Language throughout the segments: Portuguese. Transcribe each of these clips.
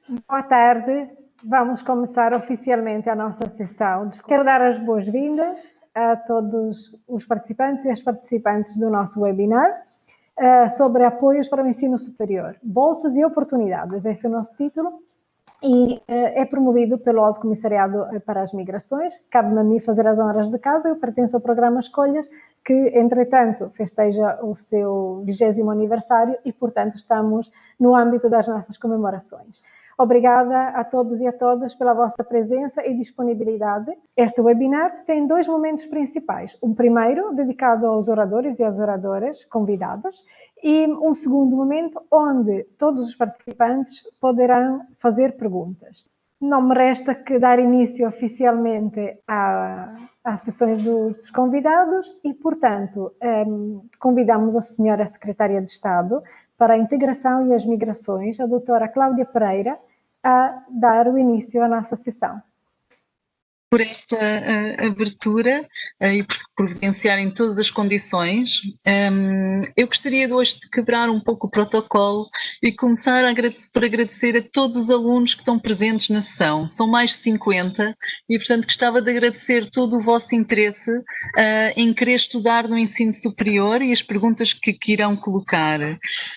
Boa tarde, vamos começar oficialmente a nossa sessão. Quero dar as boas-vindas a todos os participantes e as participantes do nosso webinar sobre apoios para o ensino superior, bolsas e oportunidades. Esse é o nosso título e é promovido pelo Alto Comissariado para as Migrações. Cabe-me a mim fazer as honras de casa, eu pertenço ao programa Escolhas, que, entretanto, festeja o seu 20º aniversário e, portanto, estamos no âmbito das nossas comemorações. Obrigada a todos e a todas pela vossa presença e disponibilidade. Este webinar tem dois momentos principais. Um primeiro, dedicado aos oradores e às oradoras convidadas, e um segundo momento, onde todos os participantes poderão fazer perguntas. Não me resta que dar início oficialmente às sessões dos convidados e, portanto, convidamos a senhora Secretária de Estado para a Integração e as Migrações, a doutora Cláudia Pereira, a dar o início à nossa sessão. Por esta abertura e por providenciarem todas as condições. Eu gostaria de hoje de quebrar um pouco o protocolo e começar por agradecer a todos os alunos que estão presentes na sessão. São mais de 50 e, portanto, gostava de agradecer todo o vosso interesse em querer estudar no ensino superior e as perguntas que irão colocar.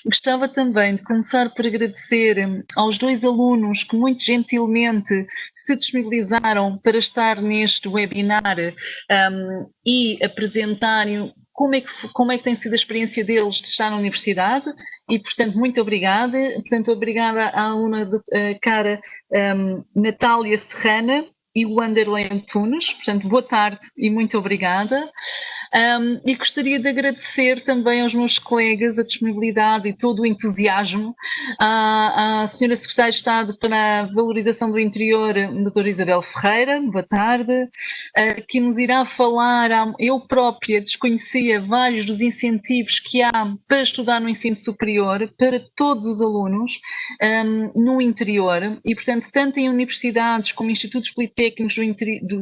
Gostava também de começar por agradecer aos dois alunos que muito gentilmente se disponibilizaram para estar neste webinar e apresentarem como é que tem sido a experiência deles de estar na universidade e, portanto, muito obrigada. Portanto, obrigada à aluna cara Natália Serrana e o Wanderlei Antunes. Portanto, boa tarde e muito obrigada. E gostaria de agradecer também aos meus colegas a disponibilidade e todo o entusiasmo à Sra. Secretária de Estado para a Valorização do Interior, doutora Isabel Ferreira, boa tarde, que nos irá falar, eu própria desconhecia vários dos incentivos que há para estudar no ensino superior para todos os alunos no interior e, portanto, tanto em universidades como institutos politécnicos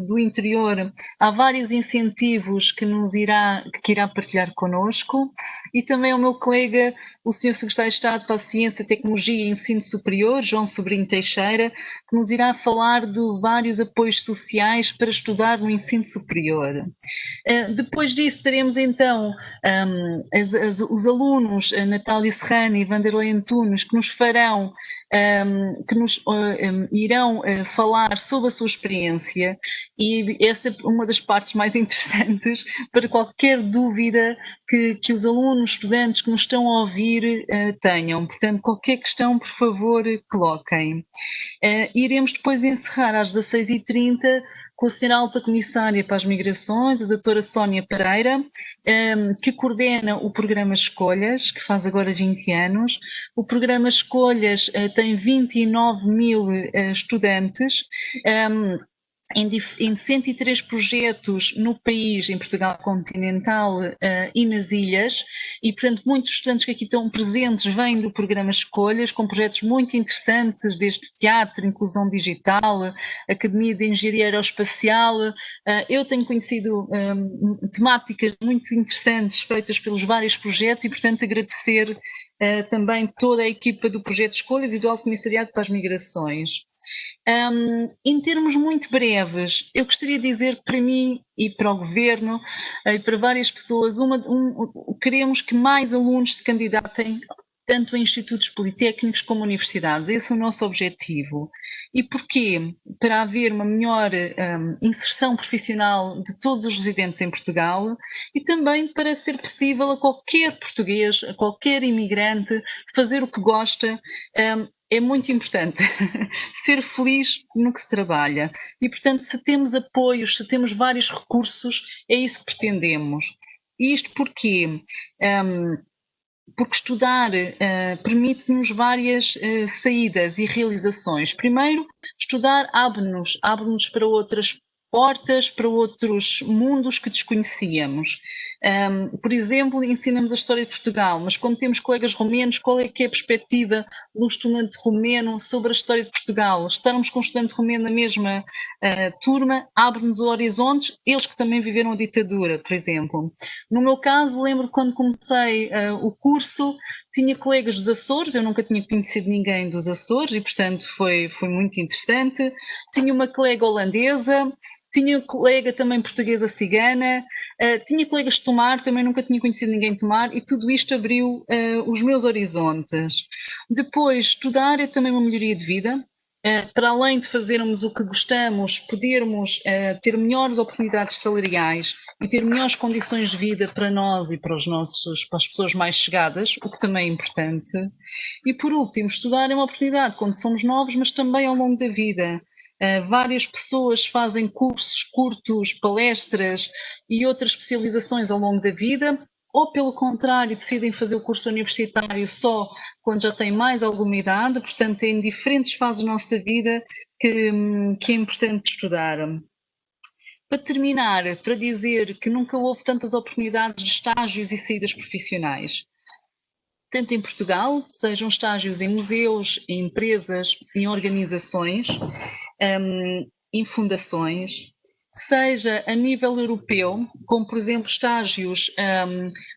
do interior, há vários incentivos que irá partilhar connosco, e também ao meu colega, o Sr. Secretário de Estado para a Ciência, Tecnologia e Ensino Superior, João Sobrinho Teixeira, que nos irá falar de vários apoios sociais para estudar no ensino superior. Depois disso teremos então os alunos Natália Serrana e Wanderlei Antunes que nos farão, irão falar sobre a sua experiência, e essa é uma das partes mais interessantes para qualquer dúvida que os alunos, estudantes que nos estão a ouvir tenham. Portanto, qualquer questão, por favor, coloquem. Iremos depois encerrar às 16h30 com a Sra. Alta Comissária para as Migrações, a doutora Sónia Pereira, que coordena o programa Escolhas, que faz agora 20 anos. O programa Escolhas tem 29.000 estudantes, em 103 projetos no país, em Portugal continental e nas ilhas, e, portanto, muitos estudantes que aqui estão presentes vêm do programa Escolhas, com projetos muito interessantes, desde teatro, inclusão digital, Academia de Engenharia Aeroespacial. Eu tenho conhecido temáticas muito interessantes feitas pelos vários projetos e, portanto, agradecer também toda a equipa do projeto Escolhas e do Alto Comissariado para as Migrações. Em termos muito breves, eu gostaria de dizer que para mim e para o Governo e para várias pessoas, queremos que mais alunos se candidatem tanto a institutos politécnicos como universidades. Esse é o nosso objetivo. E porquê? Para haver uma melhor inserção profissional de todos os residentes em Portugal e também para ser possível a qualquer português, a qualquer imigrante, fazer o que gosta. É muito importante ser feliz no que se trabalha e, portanto, se temos apoios, se temos vários recursos, é isso que pretendemos. E isto porquê? Porque estudar permite-nos várias saídas e realizações. Primeiro, estudar abre-nos para outras portas para outros mundos que desconhecíamos. Por exemplo, ensinamos a história de Portugal, mas quando temos colegas romenos, qual é que é a perspectiva do estudante romeno sobre a história de Portugal? Estarmos com um estudante romeno na mesma turma abre-nos horizontes, eles que também viveram a ditadura, por exemplo. No meu caso, lembro quando comecei o curso, tinha colegas dos Açores, eu nunca tinha conhecido ninguém dos Açores e, portanto, foi muito interessante. Tinha uma colega holandesa, tinha colega também portuguesa cigana, tinha colegas de Tomar, também nunca tinha conhecido ninguém de Tomar, e tudo isto abriu os meus horizontes. Depois, estudar é também uma melhoria de vida. Para além de fazermos o que gostamos, podermos ter melhores oportunidades salariais e ter melhores condições de vida para nós e para as pessoas mais chegadas, o que também é importante. E por último, estudar é uma oportunidade quando somos novos, mas também ao longo da vida. Várias pessoas fazem cursos curtos, palestras e outras especializações ao longo da vida, ou pelo contrário, decidem fazer o curso universitário só quando já têm mais alguma idade, portanto, em diferentes fases da nossa vida que é importante estudar. Para terminar, para dizer que nunca houve tantas oportunidades de estágios e saídas profissionais. Tanto em Portugal, sejam estágios em museus, em empresas, em organizações, em fundações, seja a nível europeu, como por exemplo estágios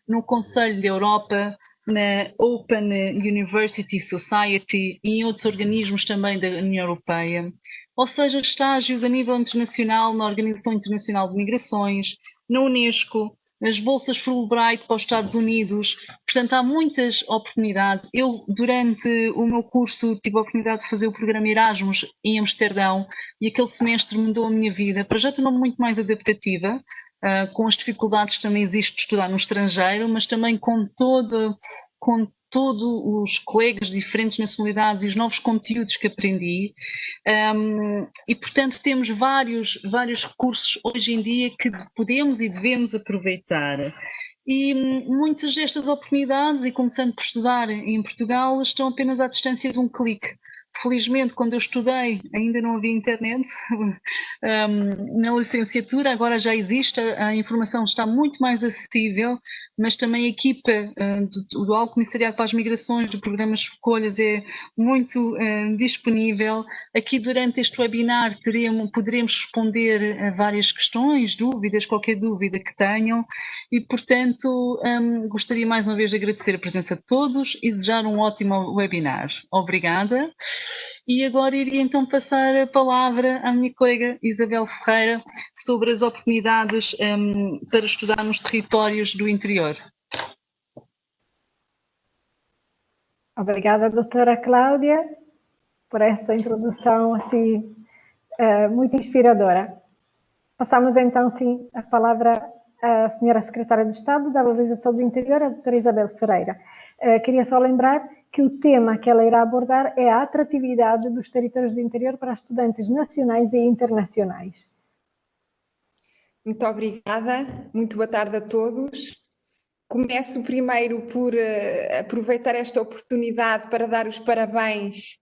no Conselho da Europa, na Open University Society e em outros organismos também da União Europeia, ou seja, estágios a nível internacional na Organização Internacional de Migrações, na Unesco, as bolsas Fulbright para os Estados Unidos, portanto há muitas oportunidades. Eu, durante o meu curso, tive a oportunidade de fazer o programa Erasmus em Amsterdão e aquele semestre mudou a minha vida. Para já tornou-me muito mais adaptativa, com as dificuldades que também existe de estudar no estrangeiro, mas também com todos os colegas de diferentes nacionalidades e os novos conteúdos que aprendi. E, portanto, temos vários recursos hoje em dia que podemos e devemos aproveitar. E muitas destas oportunidades, e começando por estudar em Portugal, estão apenas à distância de um clique. Felizmente, quando eu estudei, ainda não havia internet na licenciatura, agora já existe, a informação está muito mais acessível, mas também a equipa do Alto Comissariado para as Migrações, do programa Escolhas, é muito disponível. Aqui, durante este webinar, poderemos responder a várias questões, dúvidas, qualquer dúvida que tenham, e, portanto, gostaria mais uma vez de agradecer a presença de todos e desejar um ótimo webinar. Obrigada. E agora iria então passar a palavra à minha colega Isabel Ferreira sobre as oportunidades para estudar nos territórios do interior. Obrigada, doutora Cláudia, por esta introdução assim muito inspiradora. Passamos então, sim, a palavra à senhora Secretária de Estado da Valorização do Interior, a doutora Isabel Ferreira. Queria só lembrar que o tema que ela irá abordar é a atratividade dos territórios do interior para estudantes nacionais e internacionais. Muito obrigada, muito boa tarde a todos. Começo primeiro por aproveitar esta oportunidade para dar os parabéns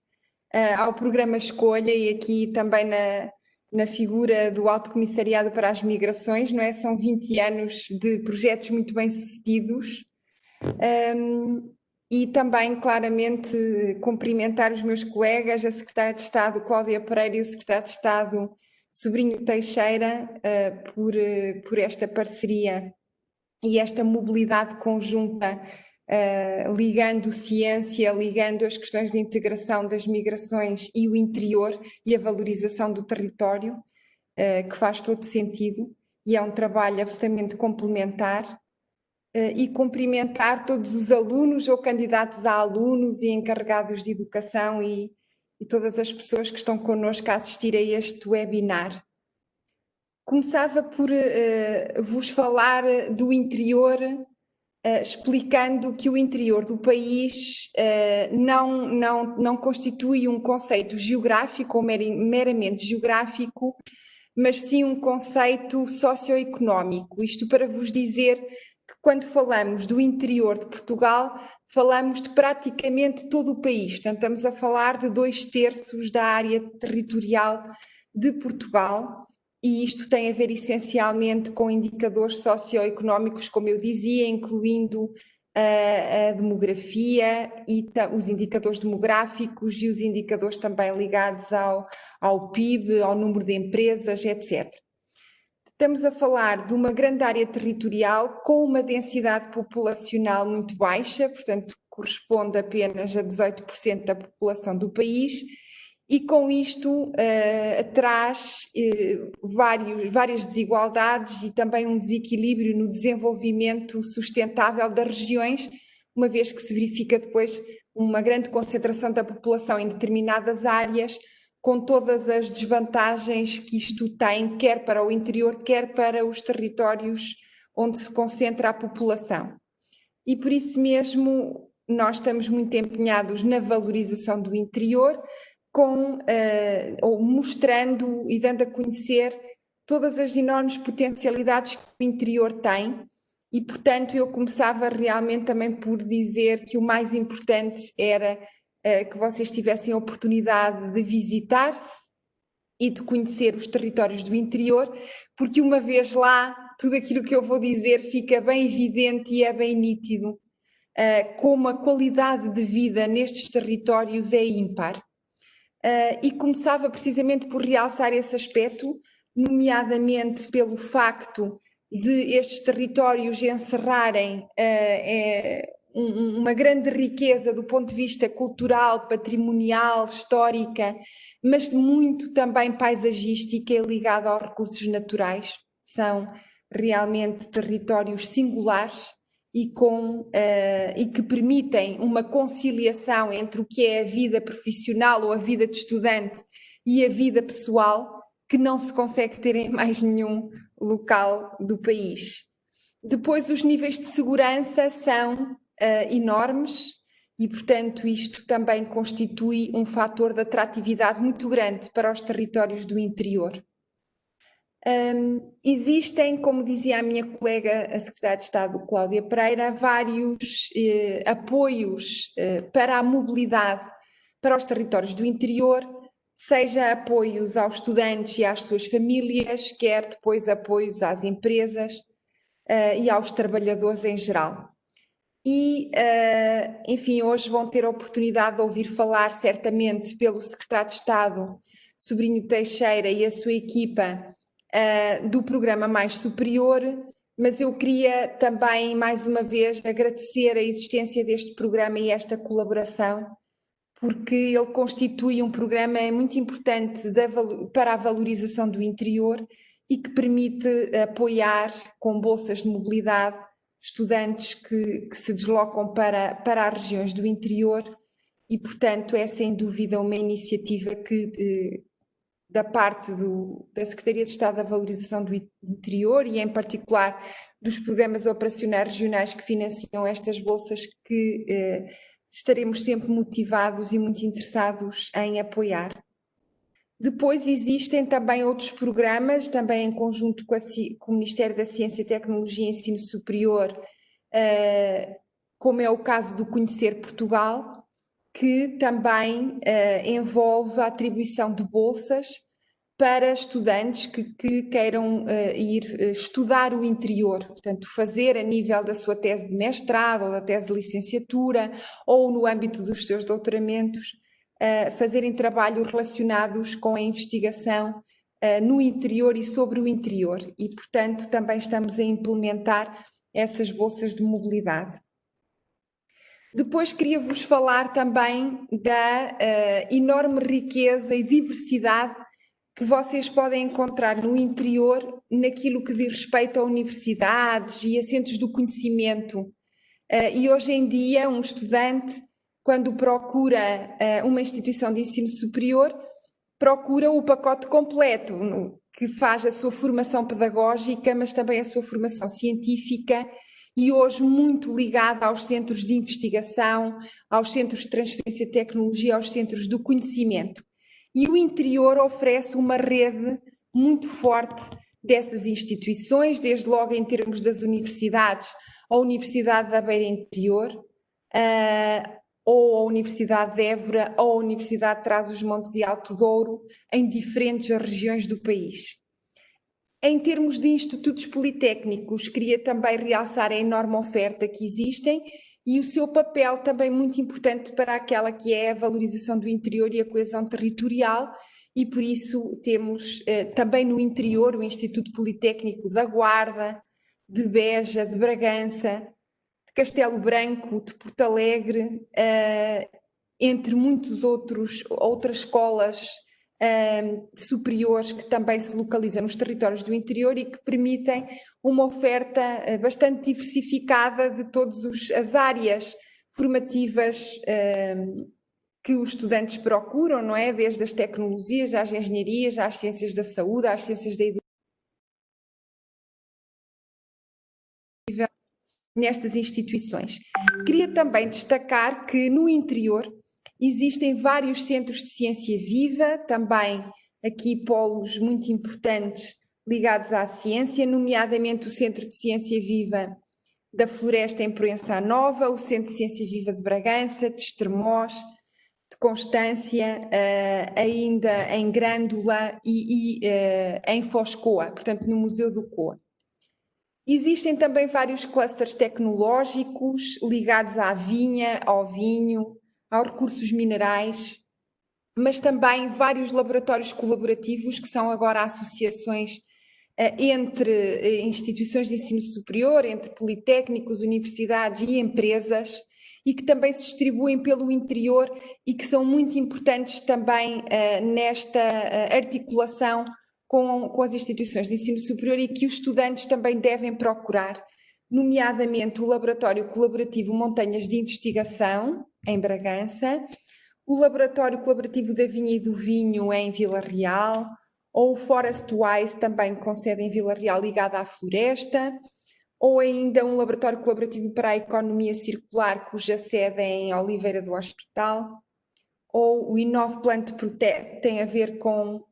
ao programa Escolha e aqui também na figura do Alto Comissariado para as Migrações, não é? São 20 anos de projetos muito bem-sucedidos. E também, claramente, cumprimentar os meus colegas, a Secretária de Estado Cláudia Pereira e o Secretário de Estado Sobrinho Teixeira por esta parceria e esta mobilidade conjunta, ligando ciência, ligando as questões de integração das migrações e o interior e a valorização do território, que faz todo sentido e é um trabalho absolutamente complementar. E cumprimentar todos os alunos ou candidatos a alunos e encarregados de educação e todas as pessoas que estão connosco a assistir a este webinar. Começava por vos falar do interior, explicando que o interior do país não constitui um conceito geográfico ou meramente geográfico, mas sim um conceito socioeconómico. Isto para vos dizer que quando falamos do interior de Portugal, falamos de praticamente todo o país. Portanto, estamos a falar de 2/3 da área territorial de Portugal. e isto tem a ver essencialmente com indicadores socioeconómicos, como eu dizia, incluindo a demografia e os indicadores demográficos e os indicadores também ligados ao PIB, ao número de empresas, etc. Estamos a falar de uma grande área territorial com uma densidade populacional muito baixa, portanto, corresponde apenas a 18% da população do país, e com isto traz várias desigualdades e também um desequilíbrio no desenvolvimento sustentável das regiões, uma vez que se verifica depois uma grande concentração da população em determinadas áreas, com todas as desvantagens que isto tem, quer para o interior, quer para os territórios onde se concentra a população. E por isso mesmo nós estamos muito empenhados na valorização do interior, mostrando e dando a conhecer todas as enormes potencialidades que o interior tem. E, portanto, eu começava realmente também por dizer que o mais importante era que vocês tivessem a oportunidade de visitar e de conhecer os territórios do interior, porque uma vez lá, tudo aquilo que eu vou dizer fica bem evidente e é bem nítido, como a qualidade de vida nestes territórios é ímpar. E começava precisamente por realçar esse aspecto, nomeadamente pelo facto de estes territórios encerrarem uma grande riqueza do ponto de vista cultural, patrimonial, histórica, mas muito também paisagística e ligada aos recursos naturais. São realmente territórios singulares e que permitem uma conciliação entre o que é a vida profissional ou a vida de estudante e a vida pessoal, que não se consegue ter em mais nenhum local do país. Depois, os níveis de segurança são enormes e, portanto, isto também constitui um fator de atratividade muito grande para os territórios do interior. Existem, como dizia a minha colega, a Secretária de Estado, Cláudia Pereira, vários apoios para a mobilidade para os territórios do interior, seja apoios aos estudantes e às suas famílias, quer depois apoios às empresas e aos trabalhadores em geral. E, enfim, hoje vão ter a oportunidade de ouvir falar certamente pelo Secretário de Estado, Sobrinho Teixeira, e a sua equipa do programa Mais Superior, mas eu queria também, mais uma vez, agradecer a existência deste programa e esta colaboração, porque ele constitui um programa muito importante para a valorização do interior e que permite apoiar com bolsas de mobilidade estudantes que se deslocam para as regiões do interior e, portanto, é sem dúvida uma iniciativa que, da parte da Secretaria de Estado da Valorização do Interior e, em particular, dos programas operacionais regionais que financiam estas bolsas, que estaremos sempre motivados e muito interessados em apoiar. Depois existem também outros programas, também em conjunto com o Ministério da Ciência, Tecnologia e Ensino Superior, como é o caso do Conhecer Portugal, que também envolve a atribuição de bolsas para estudantes que queiram ir estudar o interior, portanto, fazer a nível da sua tese de mestrado ou da tese de licenciatura ou no âmbito dos seus doutoramentos, fazerem trabalhos relacionados com a investigação no interior e sobre o interior e, portanto, também estamos a implementar essas bolsas de mobilidade. Depois queria-vos falar também da enorme riqueza e diversidade que vocês podem encontrar no interior naquilo que diz respeito a universidades e a centros do conhecimento. E hoje em dia um estudante, quando procura uma instituição de ensino superior, procura o pacote completo, que faz a sua formação pedagógica, mas também a sua formação científica, e hoje muito ligada aos centros de investigação, aos centros de transferência de tecnologia, aos centros do conhecimento. E o interior oferece uma rede muito forte dessas instituições, desde logo em termos das universidades, a Universidade da Beira Interior, ou a Universidade de Évora, ou a Universidade de Trás-os-Montes e Alto Douro, em diferentes regiões do país. Em termos de institutos politécnicos, queria também realçar a enorme oferta que existem e o seu papel também muito importante para aquela que é a valorização do interior e a coesão territorial, e por isso temos também no interior o Instituto Politécnico da Guarda, de Beja, de Bragança, de Castelo Branco, de Porto Alegre, entre outras escolas superiores que também se localizam nos territórios do interior e que permitem uma oferta bastante diversificada de todas as áreas formativas que os estudantes procuram, não é? Desde as tecnologias, às engenharias, às ciências da saúde, às ciências da educação, nestas instituições. Queria também destacar que no interior existem vários centros de ciência viva, também aqui polos muito importantes ligados à ciência, nomeadamente o Centro de Ciência Viva da Floresta em Proença Nova, o Centro de Ciência Viva de Bragança, de Estremoz, de Constância, ainda em Grândola e em Foscoa, portanto no Museu do Coa. Existem também vários clusters tecnológicos ligados à vinha, ao vinho, aos recursos minerais, mas também vários laboratórios colaborativos que são agora associações entre instituições de ensino superior, entre politécnicos, universidades e empresas, e que também se distribuem pelo interior e que são muito importantes também nesta articulação com as instituições de ensino superior e que os estudantes também devem procurar, nomeadamente o Laboratório Colaborativo Montanhas de Investigação, em Bragança, o Laboratório Colaborativo da Vinha e do Vinho, em Vila Real, ou o Forest Wise, também com sede em Vila Real, ligado à floresta, ou ainda um Laboratório Colaborativo para a Economia Circular, cuja sede é em Oliveira do Hospital, ou o Inove Plant Protect, tem a ver com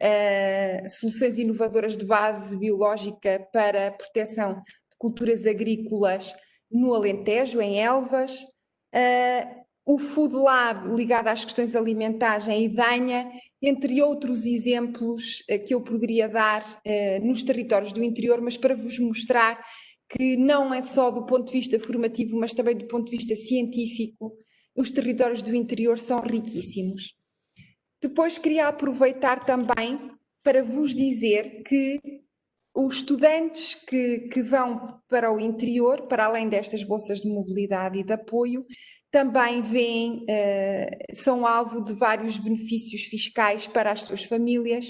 soluções inovadoras de base biológica para a proteção de culturas agrícolas no Alentejo, em Elvas, o Food Lab ligado às questões alimentares em Idanha, entre outros exemplos que eu poderia dar nos territórios do interior, mas para vos mostrar que não é só do ponto de vista formativo, mas também do ponto de vista científico, os territórios do interior são riquíssimos. Depois queria aproveitar também para vos dizer que os estudantes que vão para o interior, para além destas bolsas de mobilidade e de apoio, também são alvo de vários benefícios fiscais para as suas famílias,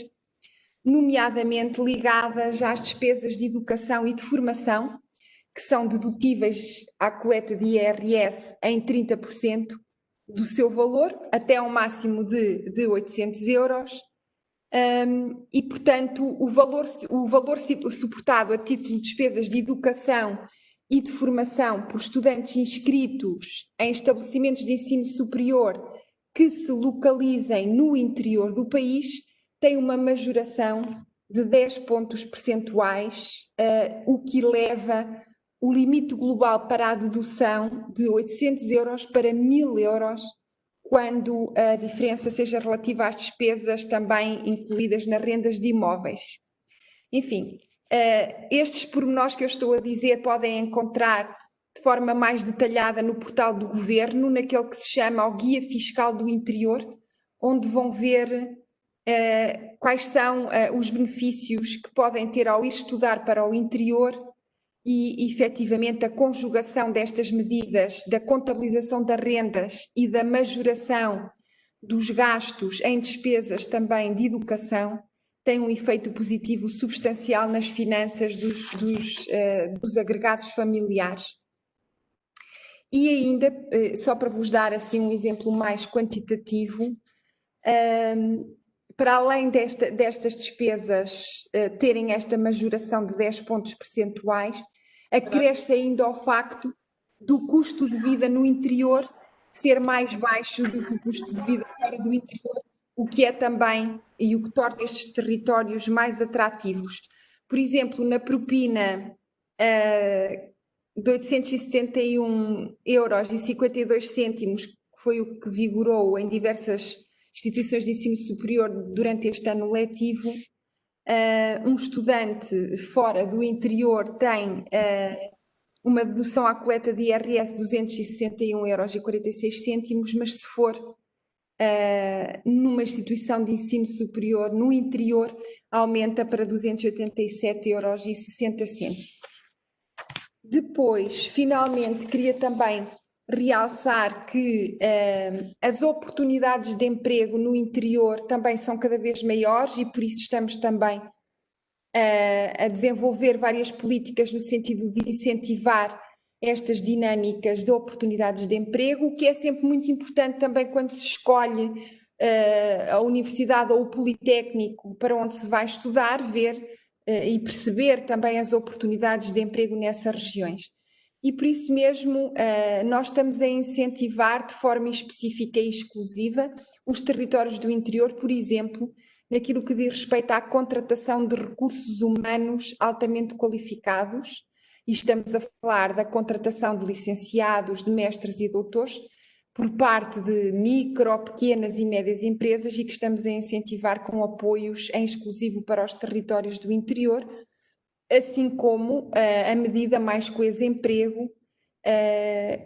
nomeadamente ligadas às despesas de educação e de formação, que são dedutíveis à coleta de IRS em 30% do seu valor, até um máximo de 800 euros. E, portanto, o valor suportado a título de despesas de educação e de formação por estudantes inscritos em estabelecimentos de ensino superior que se localizem no interior do país tem uma majoração de 10 pontos percentuais, o que eleva o limite global para a dedução de 800 euros para 1000 euros, quando a diferença seja relativa às despesas também incluídas nas rendas de imóveis. Enfim, estes pormenores que eu estou a dizer podem encontrar de forma mais detalhada no portal do Governo, naquele que se chama o Guia Fiscal do Interior, onde vão ver quais são os benefícios que podem ter ao ir estudar para o interior e, efetivamente, a conjugação destas medidas da contabilização das rendas e da majoração dos gastos em despesas também de educação tem um efeito positivo substancial nas finanças dos agregados familiares. E ainda, só para vos dar assim um exemplo mais quantitativo, para além destas despesas terem esta majoração de 10 pontos percentuais, acresce ainda ao facto do custo de vida no interior ser mais baixo do que o custo de vida fora do interior, o que é também e o que torna estes territórios mais atrativos. Por exemplo, na propina de 871,52 euros, que foi o que vigorou em diversas instituições de ensino superior durante este ano letivo, um estudante fora do interior tem uma dedução à coleta de IRS de 261,46 €, mas se for numa instituição de ensino superior no interior, aumenta para 287,60 €. Depois, finalmente, queria também realçar que as oportunidades de emprego no interior também são cada vez maiores e por isso estamos também a desenvolver várias políticas no sentido de incentivar estas dinâmicas de oportunidades de emprego, o que é sempre muito importante também quando se escolhe a universidade ou o politécnico para onde se vai estudar, ver e perceber também as oportunidades de emprego nessas regiões. E por isso mesmo nós estamos a incentivar de forma específica e exclusiva os territórios do interior, por exemplo, naquilo que diz respeito à contratação de recursos humanos altamente qualificados, e estamos a falar da contratação de licenciados, de mestres e doutores, por parte de micro, pequenas e médias empresas e que estamos a incentivar com apoios em exclusivo para os territórios do interior, assim como a medida Mais Coesa Emprego,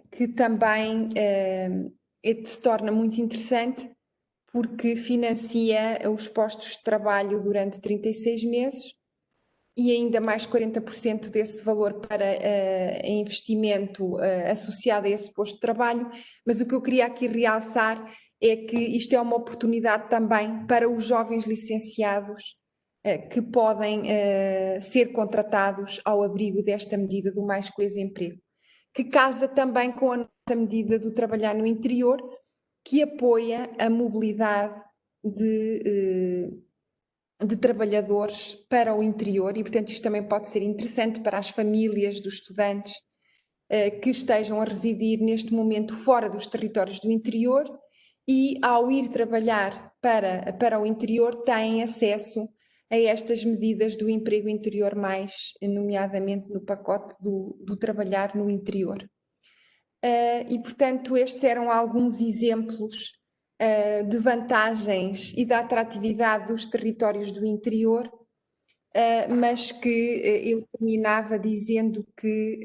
que também se torna muito interessante porque financia os postos de trabalho durante 36 meses e ainda mais 40% desse valor para investimento associado a esse posto de trabalho. Mas o que eu queria aqui realçar é que isto é uma oportunidade também para os jovens licenciados que podem ser contratados ao abrigo desta medida do Mais Coesa Emprego, que casa também com a nossa medida do trabalhar no interior, que apoia a mobilidade de trabalhadores para o interior e, portanto, isto também pode ser interessante para as famílias dos estudantes que estejam a residir neste momento fora dos territórios do interior e, ao ir trabalhar para o interior, têm acesso a estas medidas do emprego interior mais, nomeadamente no pacote do trabalhar no interior. E, portanto, estes eram alguns exemplos de vantagens e da atratividade dos territórios do interior, mas que eu terminava dizendo que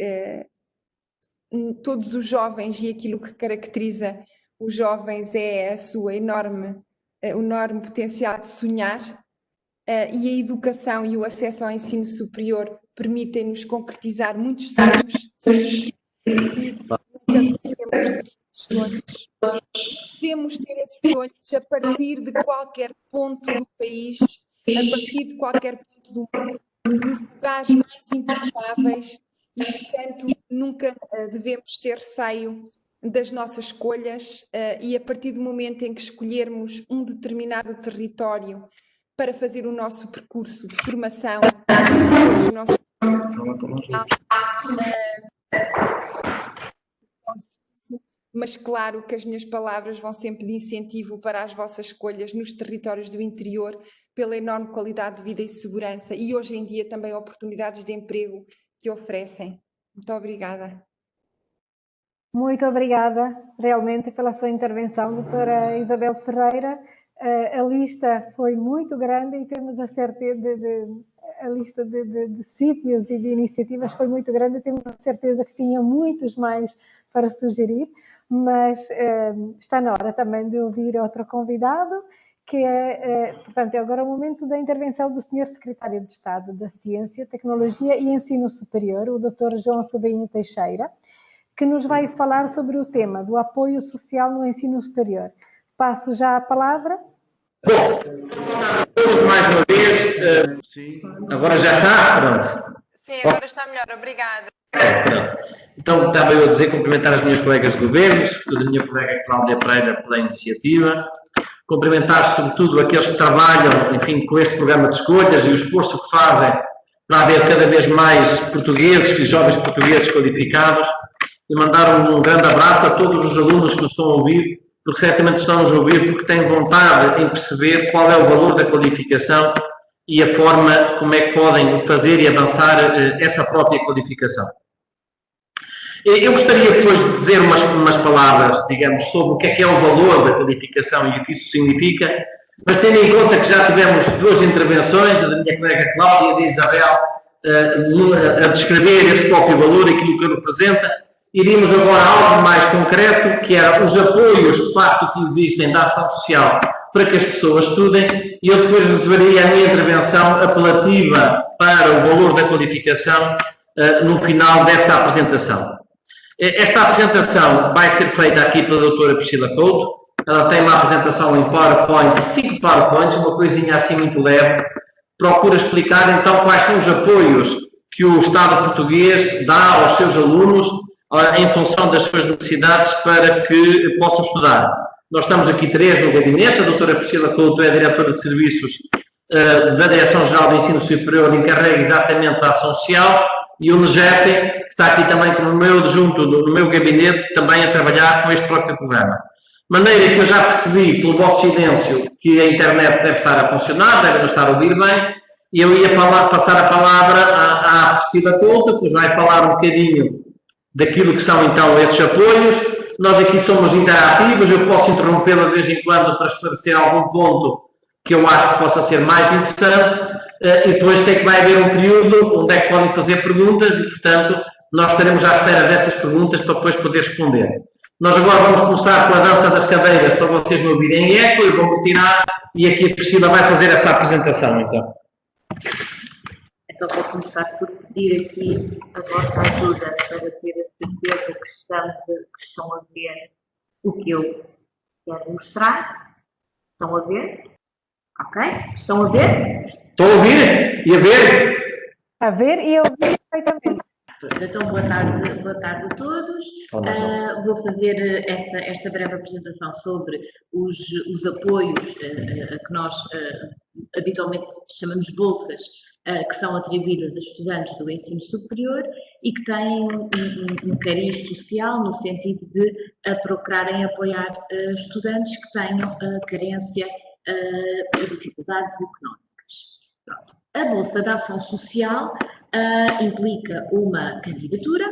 todos os jovens e aquilo que caracteriza os jovens é a sua enorme potencial de sonhar, e a educação e o acesso ao ensino superior permitem-nos concretizar muitos sonhos, sempre. Podemos ter esses sonhos a partir de qualquer ponto do país, a partir de qualquer ponto do mundo, nos lugares mais improváveis e, portanto, nunca devemos ter receio das nossas escolhas e a partir do momento em que escolhermos um determinado território para fazer o nosso percurso de formação, o nosso mas claro que as minhas palavras vão sempre de incentivo para as vossas escolhas nos territórios do interior, pela enorme qualidade de vida e segurança e hoje em dia também oportunidades de emprego que oferecem. Muito obrigada. Muito obrigada realmente pela sua intervenção, doutora Isabel Ferreira. A lista foi muito grande e temos a certeza a lista de sítios e de iniciativas foi muito grande, temos a certeza que tinha muitos mais para sugerir, mas está na hora também de ouvir outro convidado, que portanto, é agora o momento da intervenção do Sr. Secretário de Estado da Ciência, Tecnologia e Ensino Superior, o Dr. João Sobrinho Teixeira, que nos vai falar sobre o tema do apoio social no ensino superior. Passo já a palavra. Bom, todos mais uma vez. Sim. Agora já está? Pronto. Sim, agora está melhor, obrigada. Então, estava eu a dizer, cumprimentar as minhas colegas de governo, sobretudo a minha colega Cláudia Pereira pela iniciativa, cumprimentar sobretudo aqueles que trabalham, enfim, com este programa de escolhas e o esforço que fazem para haver cada vez mais portugueses e jovens portugueses qualificados e mandar um grande abraço a todos os alunos que nos estão a ouvir, porque certamente estão-nos a ouvir porque têm vontade em perceber qual é o valor da qualificação e a forma como é que podem fazer e avançar essa própria qualificação. Eu gostaria depois de dizer umas palavras, digamos, sobre o que é o valor da qualificação e o que isso significa, Mas tendo em conta que já tivemos 2 intervenções, a da minha colega Cláudia e a de Isabel, a descrever esse próprio valor, aquilo que representa, iríamos agora a algo mais concreto, que era os apoios, de facto, que existem da ação social para que as pessoas estudem, e eu depois reservaria a minha intervenção apelativa para o valor da qualificação no final dessa apresentação. Esta apresentação vai ser feita aqui pela doutora Priscila Couto. Ela tem uma apresentação em PowerPoint, 5 PowerPoints, uma coisinha assim muito leve. Procura explicar então quais são os apoios que o Estado português dá aos seus alunos em função das suas necessidades para que possam estudar. Nós estamos aqui 3 no gabinete. A doutora Priscila Couto é a diretora de serviços da Direção-Geral do Ensino Superior, encarrega exatamente a ação social, e o Negessem, que está aqui também como meu adjunto no meu gabinete, também a trabalhar com este próprio programa. De maneira que eu já percebi, pelo vosso silêncio, que a internet deve estar a funcionar, deve nos estar a ouvir bem, e eu ia passar a palavra à Priscila Couto, que nos vai falar um bocadinho daquilo que são então esses apoios. Nós aqui somos interativos, eu posso interrompê-la de vez em quando para esclarecer algum ponto que eu acho que possa ser mais interessante, e depois sei que vai haver um período onde é que podem fazer perguntas e, portanto, nós estaremos à espera dessas perguntas para depois poder responder. Nós agora vamos começar com a dança das cadeiras para vocês me ouvirem em eco, eu vou retirar e aqui a Priscila vai fazer essa apresentação, então. Então vou começar por pedir aqui a vossa ajuda para ter a certeza que estão a ver o que eu quero mostrar. Estão a ver? Ok? Estão a ver? Estão a ouvir? E a ver? A ver e a ouvir perfeitamente. Então, boa tarde a todos. Vou fazer esta breve apresentação sobre os apoios que nós habitualmente chamamos bolsas, que são atribuídas a estudantes do ensino superior e que têm um cariz social no sentido de procurarem apoiar estudantes que tenham carência e dificuldades económicas. Pronto. A Bolsa de Ação Social implica uma candidatura.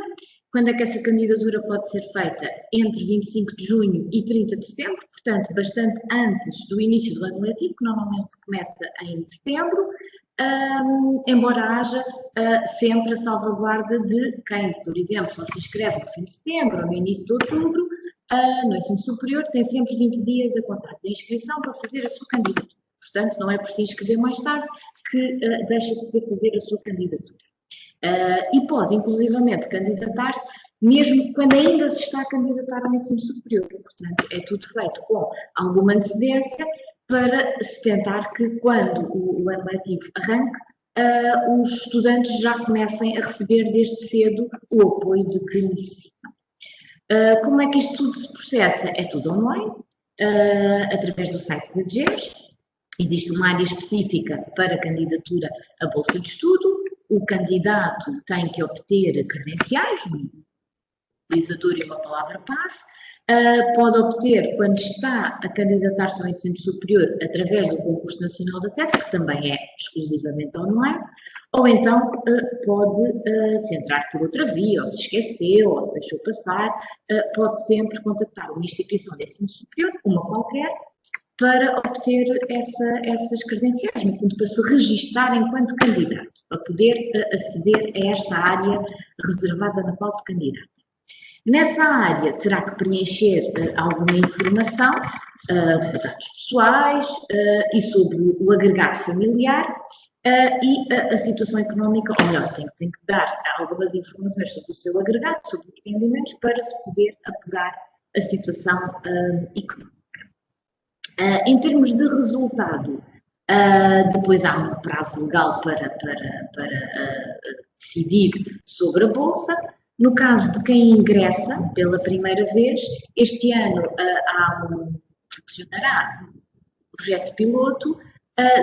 Quando é que essa candidatura pode ser feita? Entre 25 de junho e 30 de setembro, portanto, bastante antes do início do ano letivo, que normalmente começa em setembro, embora haja sempre a salvaguarda de quem, por exemplo, só se inscreve no fim de setembro ou no início de outubro, no ensino superior, tem sempre 20 dias a contar da inscrição para fazer a sua candidatura. Portanto, não é por se inscrever mais tarde que deixa de poder fazer a sua candidatura. E pode, inclusivamente, candidatar-se mesmo quando ainda se está a candidatar ao ensino superior. Portanto, é tudo feito com alguma antecedência para se tentar que, quando o ano letivo arranque, os estudantes já comecem a receber desde cedo o apoio de que necessitam. Como é que isto tudo se processa? É tudo online, através do site da GES. Existe uma área específica para candidatura à bolsa de estudo. O candidato tem que obter credenciais, um utilizador e uma palavra passe. Pode obter, quando está a candidatar-se ao ensino superior, através do Concurso Nacional de Acesso, que também é exclusivamente online, ou então pode, se entrar por outra via, ou se esqueceu, ou se deixou passar, pode sempre contactar uma instituição de ensino superior, uma qualquer, para obter essas credenciais, no fundo, para se registar enquanto candidato, para poder aceder a esta área reservada na qual se candidata. Nessa área terá que preencher alguma informação, dados pessoais e sobre o agregado familiar e a situação económica, ou melhor, tem que dar algumas informações sobre o seu agregado, sobre os rendimentos, para se poder apurar a situação económica. Em termos de resultado, depois há um prazo legal para decidir sobre a bolsa. No caso de quem ingressa pela primeira vez, este ano funcionará um projeto piloto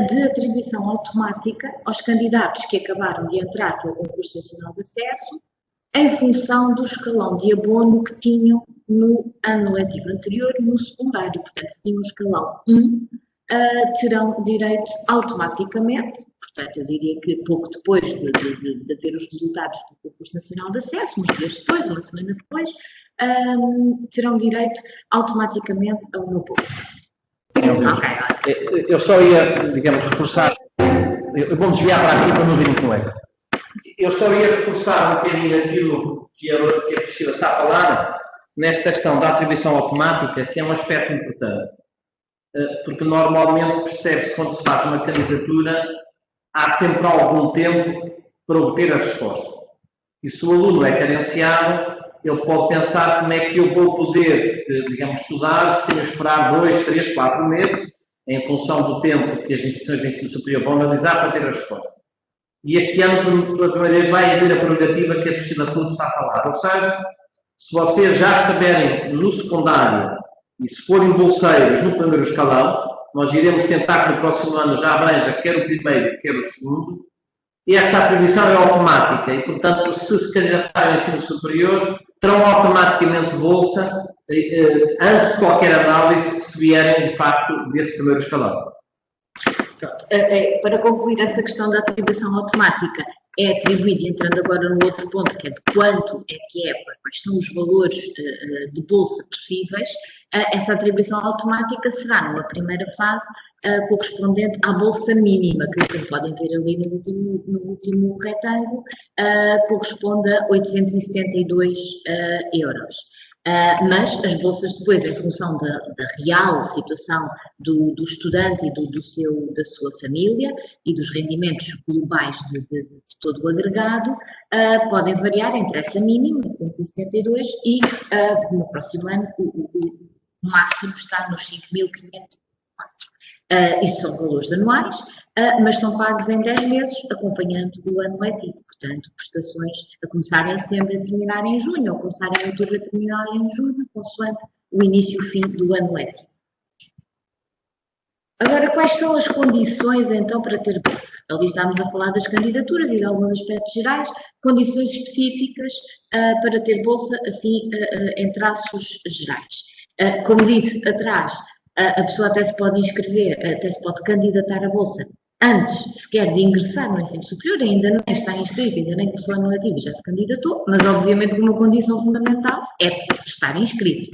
de atribuição automática aos candidatos que acabaram de entrar pelo Concurso Nacional de Acesso, em função do escalão de abono que tinham no ano letivo anterior, no secundário. Portanto, se tinham o escalão 1, terão direito automaticamente, portanto, eu diria que pouco depois de ver os resultados do Concurso Nacional de Acesso, uns dias depois, uma semana depois, terão direito automaticamente a uma bolsa. podem ouvir. Ok. Eu só ia, digamos, reforçar, eu vou desviar para aqui para não virem com ele. Eu só ia reforçar um bocadinho aquilo que a Priscila está a falar, nesta questão da atribuição automática, que é um aspecto importante. Porque normalmente percebe-se quando se faz uma candidatura, há sempre algum tempo para obter a resposta. E se o aluno é carenciado, ele pode pensar como é que eu vou poder, digamos, estudar se tenho que esperar 2, 3, 4 meses, em função do tempo que as instituições de ensino superior vão analisar para ter a resposta. E este ano, pela primeira vez, vai haver a prerrogativa que a Priscila Couto está a falar. Ou seja, se vocês já estiverem no secundário e se forem bolseiros no primeiro escalão, nós iremos tentar que no próximo ano já abranja quer o primeiro, quer o segundo, e essa atribuição é automática e, portanto, se candidatarem ao ensino superior, terão automaticamente bolsa antes de qualquer análise se vierem, de facto, desse primeiro escalão. Pronto. Para concluir essa questão da atribuição automática, é atribuído, entrando agora no outro ponto, que é de quanto é que é, quais são os valores de bolsa possíveis, essa atribuição automática será, numa primeira fase, correspondente à bolsa mínima, que, como podem ver ali no último retângulo, corresponde a 872 euros. Mas as bolsas depois, em função da real situação do estudante e da sua família e dos rendimentos globais de todo o agregado, podem variar entre essa mínima, 872, e no próximo ano o máximo está nos 5.504. Isto são valores anuais, mas são pagos em 10 meses, acompanhando o ano letivo. Portanto, prestações a começarem em setembro e a terminarem em junho, ou começarem em outubro e a terminarem em julho, consoante o início e o fim do ano letivo. Agora, quais são as condições, então, para ter bolsa? Ali estamos a falar das candidaturas e de alguns aspectos gerais, condições específicas para ter bolsa, assim, em traços gerais. Como disse atrás, a pessoa até se pode inscrever, até se pode candidatar à bolsa antes sequer de ingressar no ensino superior, ainda não está inscrito, ainda nem começou a ano letivo e já se candidatou, mas obviamente uma condição fundamental é estar inscrito.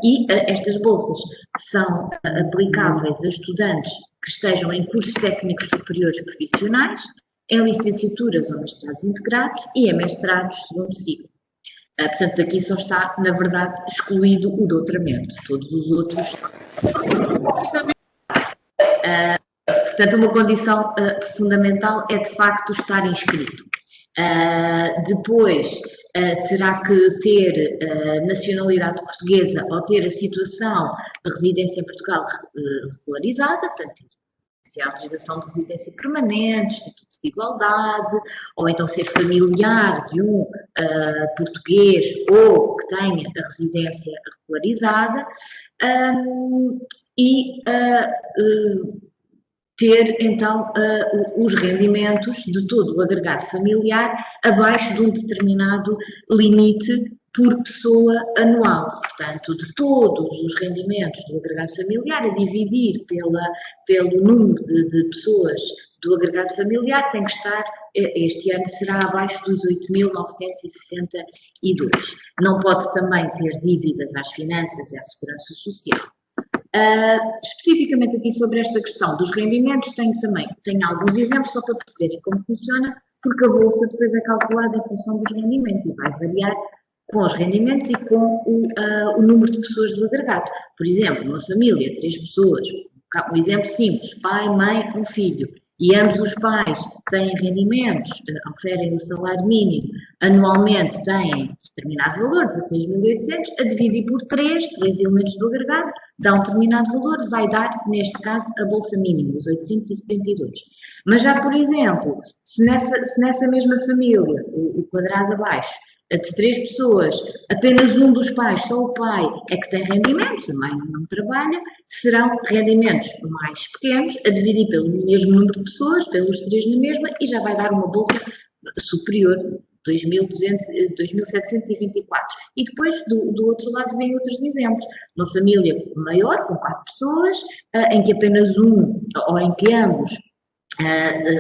E estas bolsas são aplicáveis a estudantes que estejam em cursos técnicos superiores profissionais, em licenciaturas ou mestrados integrados e em mestrados segundo ciclo. Portanto, daqui só está, na verdade, excluído o doutoramento. Todos os outros. Portanto, uma condição fundamental é, de facto, estar inscrito. Depois, terá que ter nacionalidade portuguesa ou ter a situação de residência em Portugal regularizada, portanto, se há autorização de residência permanente, estatuto de igualdade, ou então ser familiar de um português ou que tenha a residência regularizada, e ter, então, os rendimentos de todo o agregado familiar abaixo de um determinado limite por pessoa anual. Portanto, de todos os rendimentos do agregado familiar, a dividir pelo número de pessoas do agregado familiar, tem que estar, este ano será abaixo dos 8.962. Não pode também ter dívidas às finanças e à segurança social. Especificamente aqui sobre esta questão dos rendimentos, tenho alguns exemplos só para perceberem como funciona, porque a bolsa depois é calculada em função dos rendimentos e vai variar com os rendimentos e com o número de pessoas do agregado. Por exemplo, uma família, 3 pessoas, um exemplo simples, pai, mãe, um filho, e ambos os pais têm rendimentos, oferem o salário mínimo, anualmente têm determinado valor, 16.800, a dividir por 3 elementos do agregado, dá um determinado valor, vai dar, neste caso, a bolsa mínima, os 872. Mas já, por exemplo, se nessa mesma família, o quadrado abaixo, de 3 pessoas, apenas um dos pais, só o pai, é que tem rendimentos, a mãe não trabalha, serão rendimentos mais pequenos, a dividir pelo mesmo número de pessoas, pelos 3 na mesma, e já vai dar uma bolsa superior, 2.724. E depois, do outro lado, vêm outros exemplos. Uma família maior, com 4 pessoas, em que apenas um, ou em que ambos,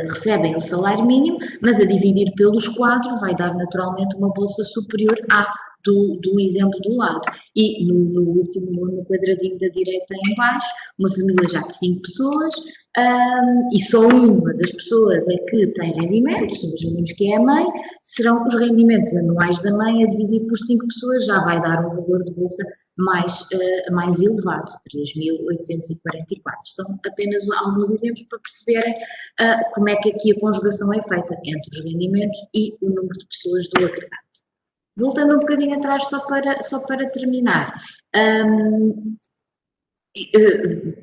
recebem o salário mínimo, mas a dividir pelos 4 vai dar naturalmente uma bolsa superior a do exemplo do lado. E no último, no quadradinho da direita em baixo, uma família já de 5 pessoas, e só uma das pessoas é que tem rendimentos, imaginemos que é a mãe, serão os rendimentos anuais da mãe a dividir por 5 pessoas, já vai dar um valor de bolsa mais elevado, 3.844. São apenas alguns exemplos para perceberem como é que aqui a conjugação é feita entre os rendimentos e o número de pessoas do agregado. Voltando um bocadinho atrás, só para terminar,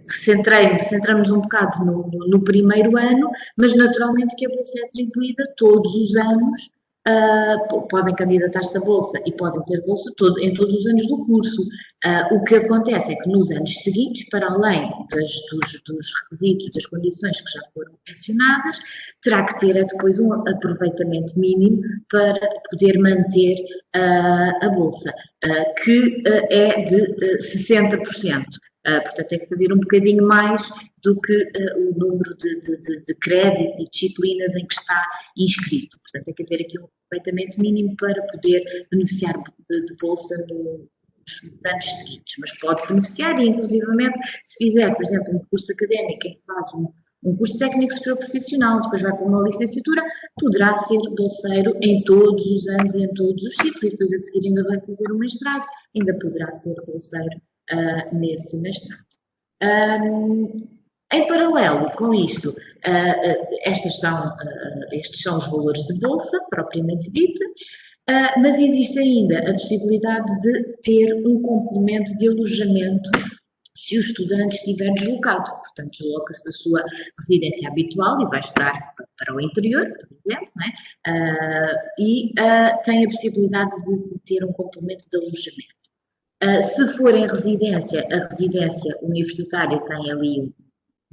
centramos um bocado no primeiro ano, mas naturalmente que a bolsa é atribuída todos os anos, podem candidatar-se a bolsa e podem ter bolsa em todos os anos do curso. O que acontece é que nos anos seguintes, para além dos requisitos, das condições que já foram mencionadas, terá que ter depois um aproveitamento mínimo para poder manter a bolsa, que é de 60%. Portanto, tem que fazer um bocadinho mais do que o número de créditos e disciplinas em que está inscrito. Portanto, tem que haver aqui um aproveitamento mínimo para poder beneficiar de bolsa nos anos seguintes. Mas pode beneficiar e, inclusivamente, se fizer, por exemplo, um curso académico em que faz um curso técnico superior profissional, depois vai para uma licenciatura, poderá ser bolseiro em todos os anos e em todos os ciclos, e depois a seguir ainda vai fazer um mestrado, ainda poderá ser bolseiro nesse mestrado. Em paralelo com isto, estes são os valores de bolsa, propriamente dita, mas existe ainda a possibilidade de ter um complemento de alojamento se o estudante estiver deslocado, portanto desloca-se da sua residência habitual e vai estudar para o interior, por exemplo, e tem a possibilidade de ter um complemento de alojamento. Se for em residência, a residência universitária tem ali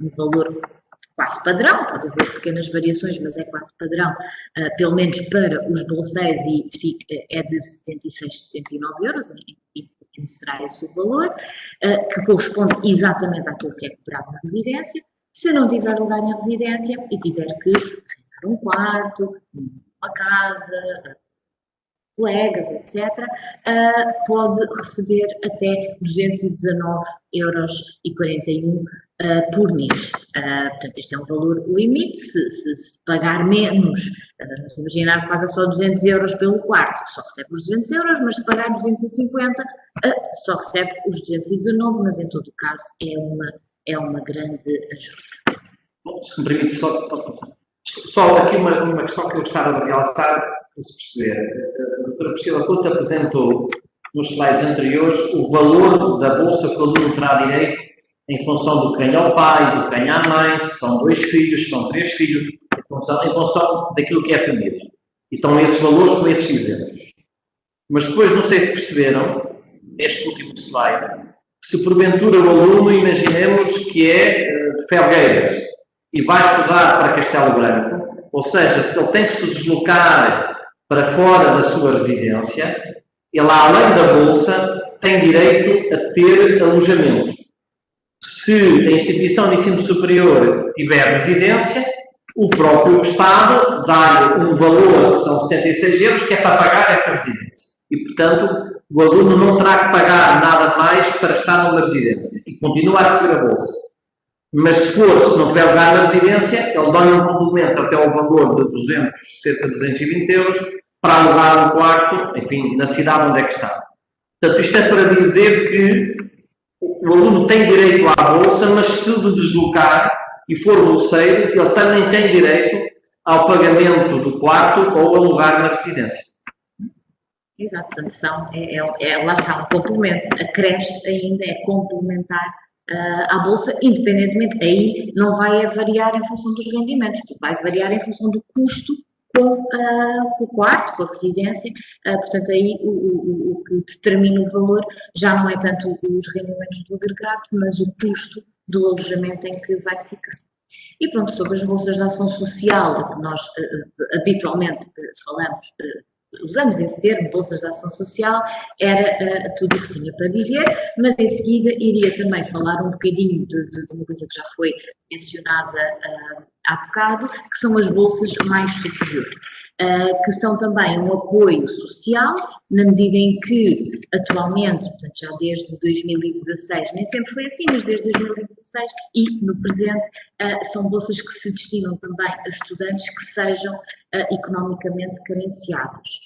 um valor quase padrão, pode haver pequenas variações, mas é quase padrão, pelo menos para os bolseiros, e é de 76, 79 euros, e será esse o valor, que corresponde exatamente àquilo que é cobrado na residência. Se não tiver lugar em residência e tiver que rentar um quarto, uma casa, colegas, etc., pode receber até 219,41 € por mês. Portanto, este é um valor limite. Se pagar menos, vamos imaginar que paga só 200 € pelo quarto, só recebe os 200 €, mas se pagar 250, só recebe os 219, mas em todo o caso é uma grande ajuda. Bom, se me permite, só aqui uma questão que eu gostava de realçar, para se perceber. A doutora Priscila Couto apresentou nos slides anteriores o valor da bolsa que o aluno terá direito em função do que ganha o pai, do que ganha a mãe, se são 2 filhos, se são 3 filhos, em função daquilo que é a família. E estão esses valores com esses exemplos. Mas depois, não sei se perceberam, neste último slide, se porventura o aluno, imaginemos que é de Felgueiras e vai estudar para Castelo Branco, ou seja, se ele tem que se deslocar para fora da sua residência, ele, além da bolsa, tem direito a ter alojamento. Se a instituição de ensino superior tiver residência, o próprio Estado dá-lhe um valor, que são 76 €, que é para pagar essa residência. E, portanto, o aluno não terá que pagar nada mais para estar numa residência. E continua a receber a bolsa. Mas se não tiver lugar na residência, ele dá-lhe um complemento até ao valor de cerca de 220 € para alugar um quarto, enfim, na cidade onde é que está. Portanto, isto é para dizer que o aluno tem direito à bolsa, mas se de deslocar e for bolseiro, ele também tem direito ao pagamento do quarto ou ao lugar na residência. Exato, portanto, lá está, um complemento. Acresce ainda, é complementar à bolsa, independentemente, aí não vai variar em função dos rendimentos, vai variar em função do custo com o quarto, com a residência, portanto aí o que determina o valor já não é tanto os rendimentos do agregado, mas o custo do alojamento em que vai ficar. E pronto, sobre as bolsas de ação social, que nós habitualmente falamos, usamos esse termo, bolsas de ação social, era tudo o que tinha para dizer, mas em seguida iria também falar um bocadinho de uma coisa que já foi mencionada há bocado, que são as bolsas mais superiores. que são também um apoio social, na medida em que atualmente, portanto já desde 2016, nem sempre foi assim, mas desde 2016 e no presente, são bolsas que se destinam também a estudantes que sejam economicamente carenciados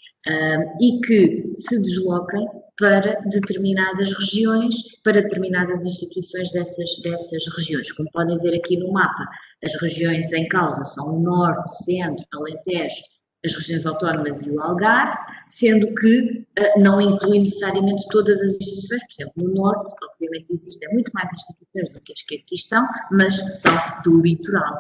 e que se desloquem para determinadas regiões, para determinadas instituições dessas regiões. Como podem ver aqui no mapa, as regiões em causa são o Norte, Centro, Alentejo, as regiões autónomas e o Algarve, sendo que não inclui necessariamente todas as instituições. Por exemplo, no Norte, obviamente existem muito mais instituições do que as que aqui estão, mas são do litoral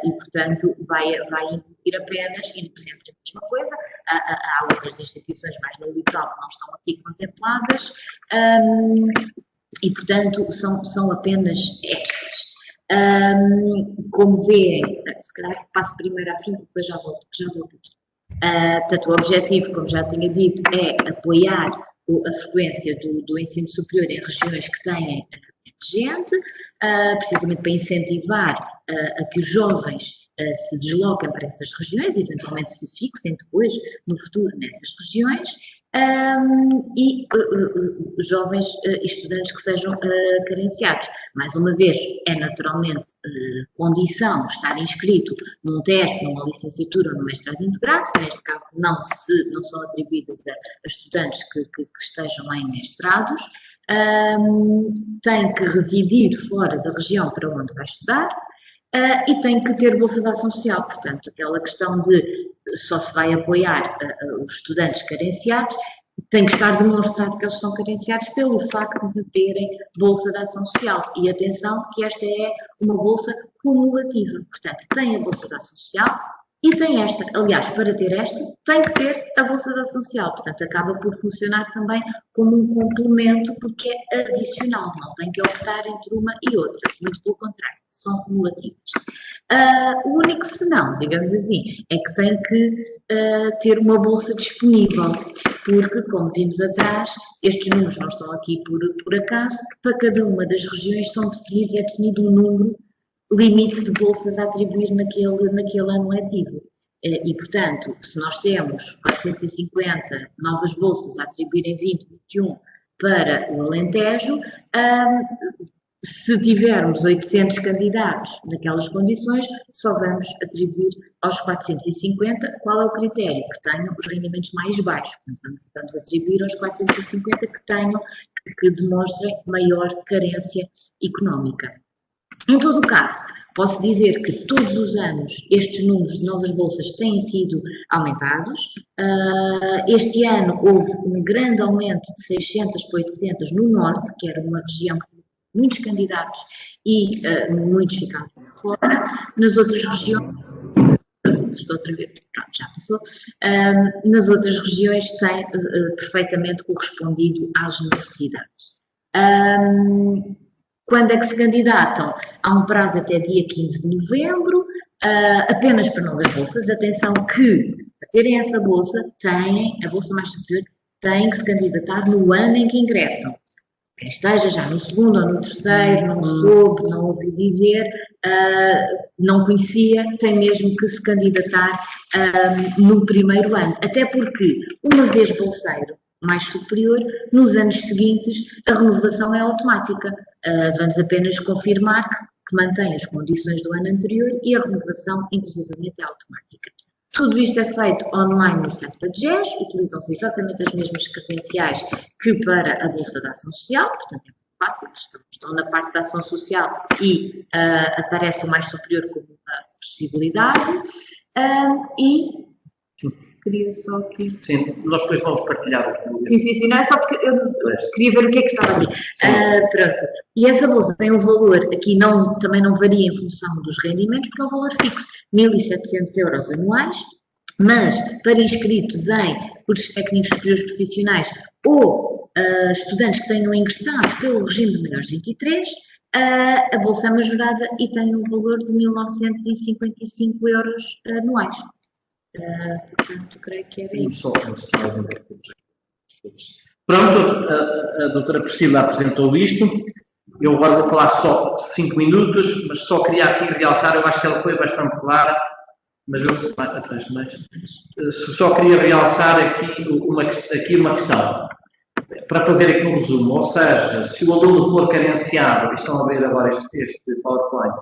e, portanto, vai incluir apenas, e no Centro é a mesma coisa, há outras instituições mais no litoral que não estão aqui contempladas e, portanto, são apenas estas. Como veem, se calhar passo primeiro à frente e depois já volto aqui. Portanto, o objetivo, como já tinha dito, é apoiar a frequência do ensino superior em regiões que têm gente, precisamente para incentivar a que os jovens se desloquem para essas regiões, eventualmente se fixem depois, no futuro, nessas regiões, e jovens estudantes que sejam carenciados. Mais uma vez, é naturalmente condição estar inscrito num teste, numa licenciatura ou num mestrado integrado, neste caso não são atribuídas a estudantes que estejam em mestrados, tem que residir fora da região para onde vai estudar, e tem que ter bolsa de ação social, portanto, aquela questão de só se vai apoiar os estudantes carenciados, tem que estar demonstrado que eles são carenciados pelo facto de terem bolsa de ação social. E atenção que esta é uma bolsa cumulativa, portanto, tem a bolsa de ação social e tem esta. Aliás, para ter esta, tem que ter a bolsa de ação social, portanto, acaba por funcionar também como um complemento, porque é adicional, não tem que optar entre uma e outra, muito pelo contrário, são cumulativas. O único senão, digamos assim, é que tem que ter uma bolsa disponível, porque, como vimos atrás, estes números não estão aqui por acaso, para cada uma das regiões é definido um número limite de bolsas a atribuir naquele ano letivo. E, portanto, se nós temos 450 novas bolsas a atribuir em 2021 para o Alentejo, se tivermos 800 candidatos naquelas condições, só vamos atribuir aos 450 qual é o critério, que tenham os rendimentos mais baixos. Portanto, vamos atribuir aos 450 que demonstrem maior carência económica. Em todo o caso, posso dizer que todos os anos estes números de novas bolsas têm sido aumentados. Este ano houve um grande aumento de 600 para 800 no Norte, que era uma região que tinha muitos candidatos e muitos ficaram fora. Nas outras regiões, estou outra vez, pronto, já passou. Nas outras regiões tem perfeitamente correspondido às necessidades. Quando é que se candidatam? Há um prazo até dia 15 de novembro, apenas para novas bolsas. Atenção que, para terem essa bolsa, a bolsa mais superior, têm que se candidatar no ano em que ingressam. Quem esteja já no segundo ou no terceiro, não soube, não ouviu dizer, não conhecia, tem mesmo que se candidatar no primeiro ano. Até porque, uma vez bolseiro mais superior, nos anos seguintes a renovação é automática. Vamos apenas confirmar que mantém as condições do ano anterior e a renovação, inclusivamente, é automática. Tudo isto é feito online no site da GES, utilizam-se exatamente as mesmas credenciais que para a Bolsa de Ação Social, portanto é fácil, estão na parte da ação social e aparece o mais superior como uma possibilidade. E queria só que... Sim, nós depois vamos partilhar. Sim, não é só porque eu queria ver o que é que estava ali. Pronto. E essa bolsa tem um valor, aqui também não varia em função dos rendimentos, porque é um valor fixo, 1.700 euros anuais, mas para inscritos em cursos técnicos superiores profissionais ou estudantes que tenham ingressado pelo regime de maiores 23, a bolsa é majorada e tem um valor de 1.955 euros anuais. Portanto, creio que era isso. Pronto, a doutora Priscila apresentou isto. Eu agora vou falar só 5 minutos, mas só queria aqui realçar, eu acho que ela foi bastante clara mas só queria realçar aqui uma questão, para fazer aqui um resumo, ou seja, se o aluno for carenciado, estão a ver agora este PowerPoint,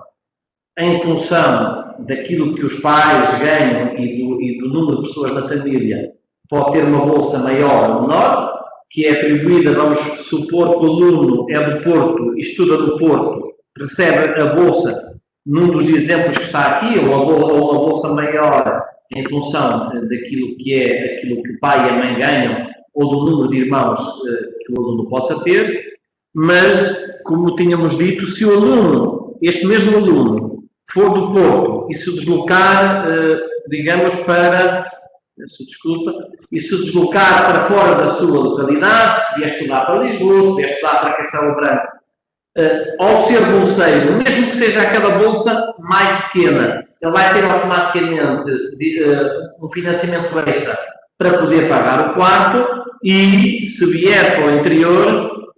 em função daquilo que os pais ganham e do número de pessoas na família, pode ter uma bolsa maior ou menor, que é atribuída, vamos supor que o aluno é do Porto, estuda no Porto, recebe a bolsa, num dos exemplos que está aqui, ou uma bolsa maior em função daquilo que o pai e a mãe ganham, ou do número de irmãos que o aluno possa ter, mas, como tínhamos dito, se o aluno, este mesmo aluno, for do Porto e se deslocar, digamos, e se deslocar para fora da sua localidade, se vier estudar para Lisboa, se vier estudar para Castelo Branco, ao ser bolseiro, mesmo que seja aquela bolsa mais pequena, ele vai ter automaticamente um financiamento extra para poder pagar o quarto e, se vier para o interior,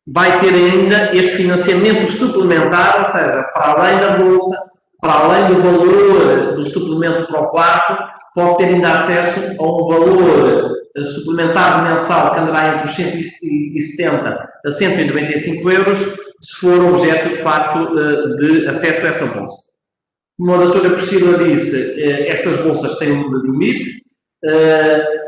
vai ter ainda este financiamento suplementar, ou seja, para além da bolsa, para além do valor do suplemento para o quarto, pode ter ainda acesso a um valor suplementar mensal que andará entre os 170 a 195 euros, se for objeto, de facto, de acesso a essa bolsa. Como a doutora Priscila disse, essas bolsas têm um limite.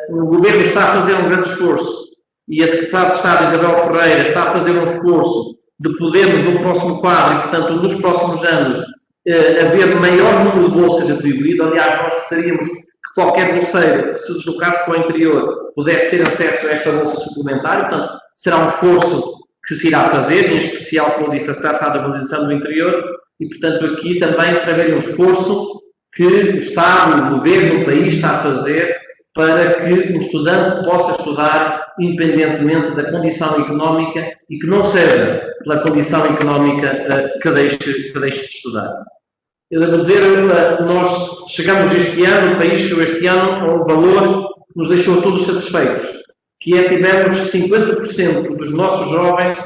O Governo está a fazer um grande esforço e a Secretária de Estado, Isabel Ferreira, está a fazer um esforço de podermos, no próximo quadro, e, portanto, nos próximos anos, haver maior número de bolsas atribuído. Aliás, nós gostaríamos que qualquer bolseiro que se deslocasse para o interior pudesse ter acesso a esta bolsa suplementar. Portanto, será um esforço que se irá fazer, em especial, como disse, a Secretaria da Valorização do Interior, e, portanto, aqui também para haver um esforço que o Estado, o Governo, o país está a fazer para que um estudante possa estudar independentemente da condição económica e que não seja pela condição económica que deixe de estudar. Eu devo dizer, nós chegamos este ano, o país chegou este ano a um valor que nos deixou todos satisfeitos, que é tivemos 50% dos nossos jovens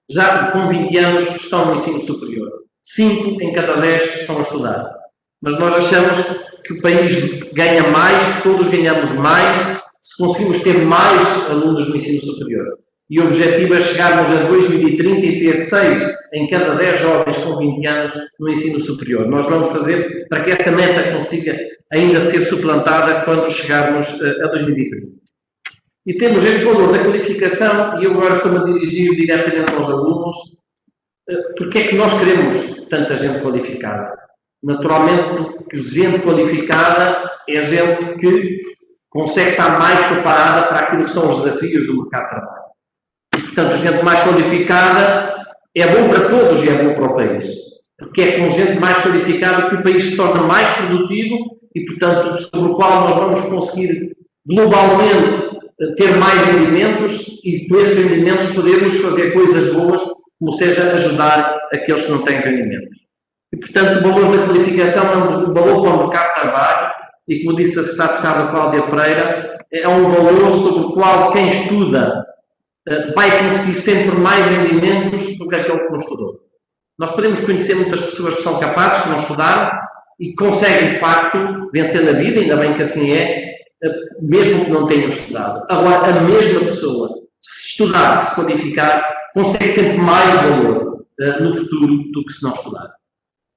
já com 20 anos estão no ensino superior. 5 em cada 10 estão a estudar. Mas nós achamos que o país ganha mais, todos ganhamos mais, se conseguimos ter mais alunos no ensino superior. E o objetivo é chegarmos a 2030 e ter 6 em cada 10 jovens com 20 anos no ensino superior. Nós vamos fazer para que essa meta consiga ainda ser suplantada quando chegarmos a 2030. E temos este valor da qualificação, e eu agora estou-me a dirigir diretamente aos alunos. Porque é que nós queremos tanta gente qualificada? Naturalmente, que gente qualificada é gente que consegue estar mais preparada para aquilo que são os desafios do mercado de trabalho. E, portanto, gente mais qualificada é bom para todos e é bom para o país. Porque é com gente mais qualificada que o país se torna mais produtivo e, portanto, sobre o qual nós vamos conseguir globalmente ter mais rendimentos e, por esses rendimentos, podermos fazer coisas boas, como seja ajudar aqueles que não têm rendimentos. E, portanto, o valor da qualificação é um valor para o mercado de trabalho e, como disse a Secretária de Estado Cláudia Pereira, é um valor sobre o qual quem estuda vai conseguir sempre mais rendimentos do que aquele que não estudou. Nós podemos conhecer muitas pessoas que são capazes, que não estudaram e que conseguem, de facto, vencer na vida, ainda bem que assim é, mesmo que não tenham estudado. Agora, a mesma pessoa, se estudar, se qualificar, consegue sempre mais valor no futuro do que se não estudar.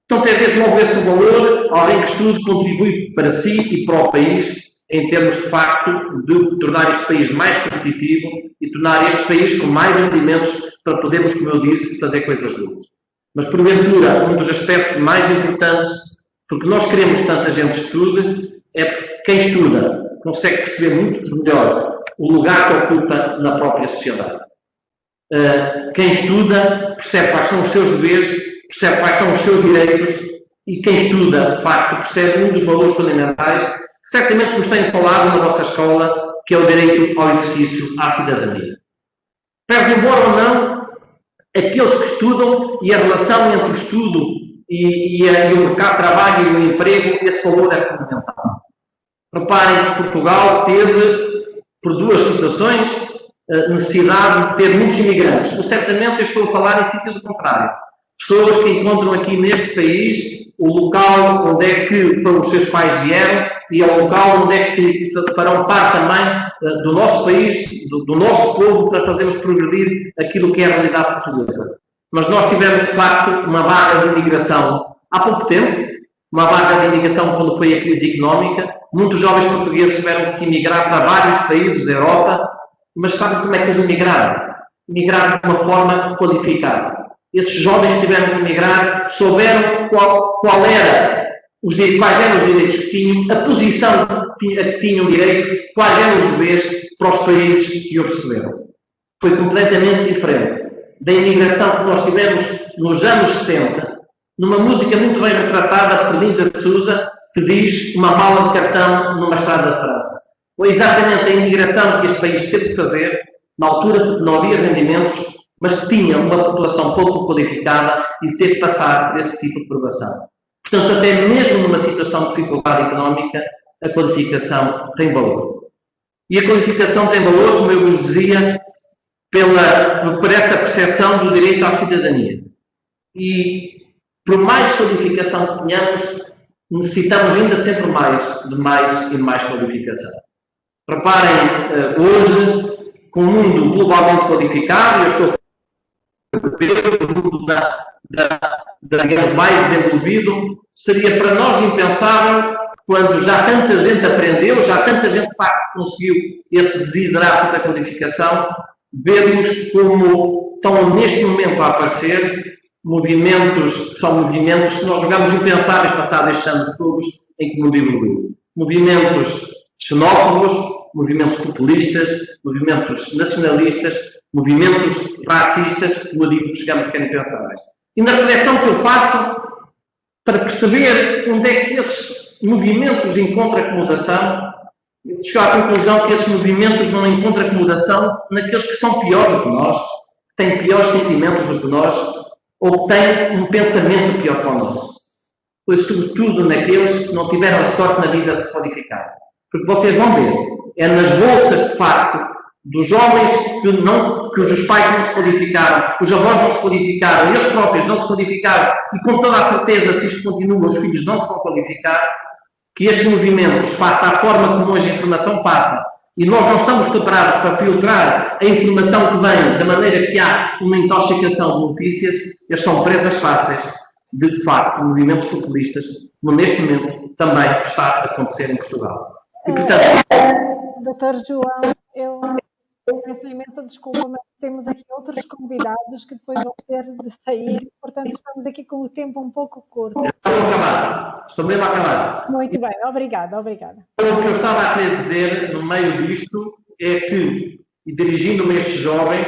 Então, às vezes, não vê-se o valor, alguém que estude contribui para si e para o país, em termos, de facto, de tornar este país mais competitivo e tornar este país com mais rendimentos para podermos, como eu disse, fazer coisas boas. Mas, porventura, um dos aspectos mais importantes, porque nós queremos que tanta gente estude, é quem estuda consegue perceber muito melhor o lugar que ocupa na própria sociedade. Quem estuda percebe quais são os seus deveres, percebe quais são os seus direitos e quem estuda, de facto, percebe um dos valores fundamentais que certamente nos têm falado na vossa escola, que é o direito ao exercício à cidadania. Pese embora ou não, aqueles que estudam e a relação entre o estudo e o mercado de trabalho e o emprego, esse valor é fundamental. Reparem que Portugal teve, por duas situações, necessidade de ter muitos imigrantes. Certamente eu estou a falar em sentido contrário. Pessoas que encontram aqui neste país o local onde é que para os seus pais vieram e é o local onde é que farão parte também do nosso país, do nosso povo, para fazermos progredir aquilo que é a realidade portuguesa. Mas nós tivemos, de facto, uma vaga de imigração há pouco tempo, uma vaga de imigração quando foi a crise económica. Muitos jovens portugueses tiveram que emigrar para vários países da Europa, mas sabem como é que eles emigraram? Emigraram de uma forma qualificada. Esses jovens tiveram que emigrar, souberam quais eram os direitos que tinham, a posição a que tinham direito, quais eram os deveres para os países que o receberam. Foi completamente diferente da imigração que nós tivemos nos anos 70, numa música muito bem retratada por Linda de Souza, que diz uma mala de cartão numa estrada de França. Foi exatamente a imigração que este país teve de fazer, na altura porque não havia rendimentos, mas que tinha uma população pouco qualificada e teve de passar por esse tipo de provação. Portanto, até mesmo numa situação de dificuldade económica, a qualificação tem valor. E a qualificação tem valor, como eu vos dizia, por essa percepção do direito à cidadania. E por mais qualificação que tenhamos, necessitamos ainda sempre mais e mais qualificação. Reparem, hoje, com o mundo globalmente qualificado, eu estou o mundo digamos, mais desenvolvido, seria para nós impensável, quando já tanta gente aprendeu, já tanta gente de facto conseguiu esse desiderato da qualificação, vermos como estão neste momento a aparecer movimentos que são movimentos que nós julgamos impensáveis passados estes anos todos em que o mundo evoluiu. Movimentos xenófobos, movimentos populistas, movimentos nacionalistas, movimentos racistas, como eu digo, chegamos que eram impensáveis. E na reflexão que eu faço, para perceber onde é que esses movimentos encontram acomodação, eu chego à conclusão que esses movimentos não encontram acomodação naqueles que são piores do que nós, que têm piores sentimentos do que nós, ou que têm um pensamento pior que o nosso. Pois, sobretudo, naqueles que não tiveram a sorte na vida de se qualificar. Porque vocês vão ver, é nas bolsas, de facto, dos jovens cujos pais não se qualificaram, cujos avós não se qualificaram, eles próprios não se qualificaram, e com toda a certeza, se isto continua, os filhos não se vão qualificar, que estes movimentos, face à forma como hoje a informação passa, e nós não estamos preparados para filtrar a informação que vem da maneira que há uma intoxicação de notícias, eles são presas fáceis de facto, movimentos populistas, como neste momento também está a acontecer em Portugal. E, portanto... Dr. João, eu peço imensa desculpa, mas temos aqui outros convidados que depois vão ter de sair, portanto estamos aqui com o tempo um pouco curto. Estou mesmo a acabar. Muito bem, obrigada. O que eu estava a querer dizer no meio disto é que, e dirigindo-me a estes jovens,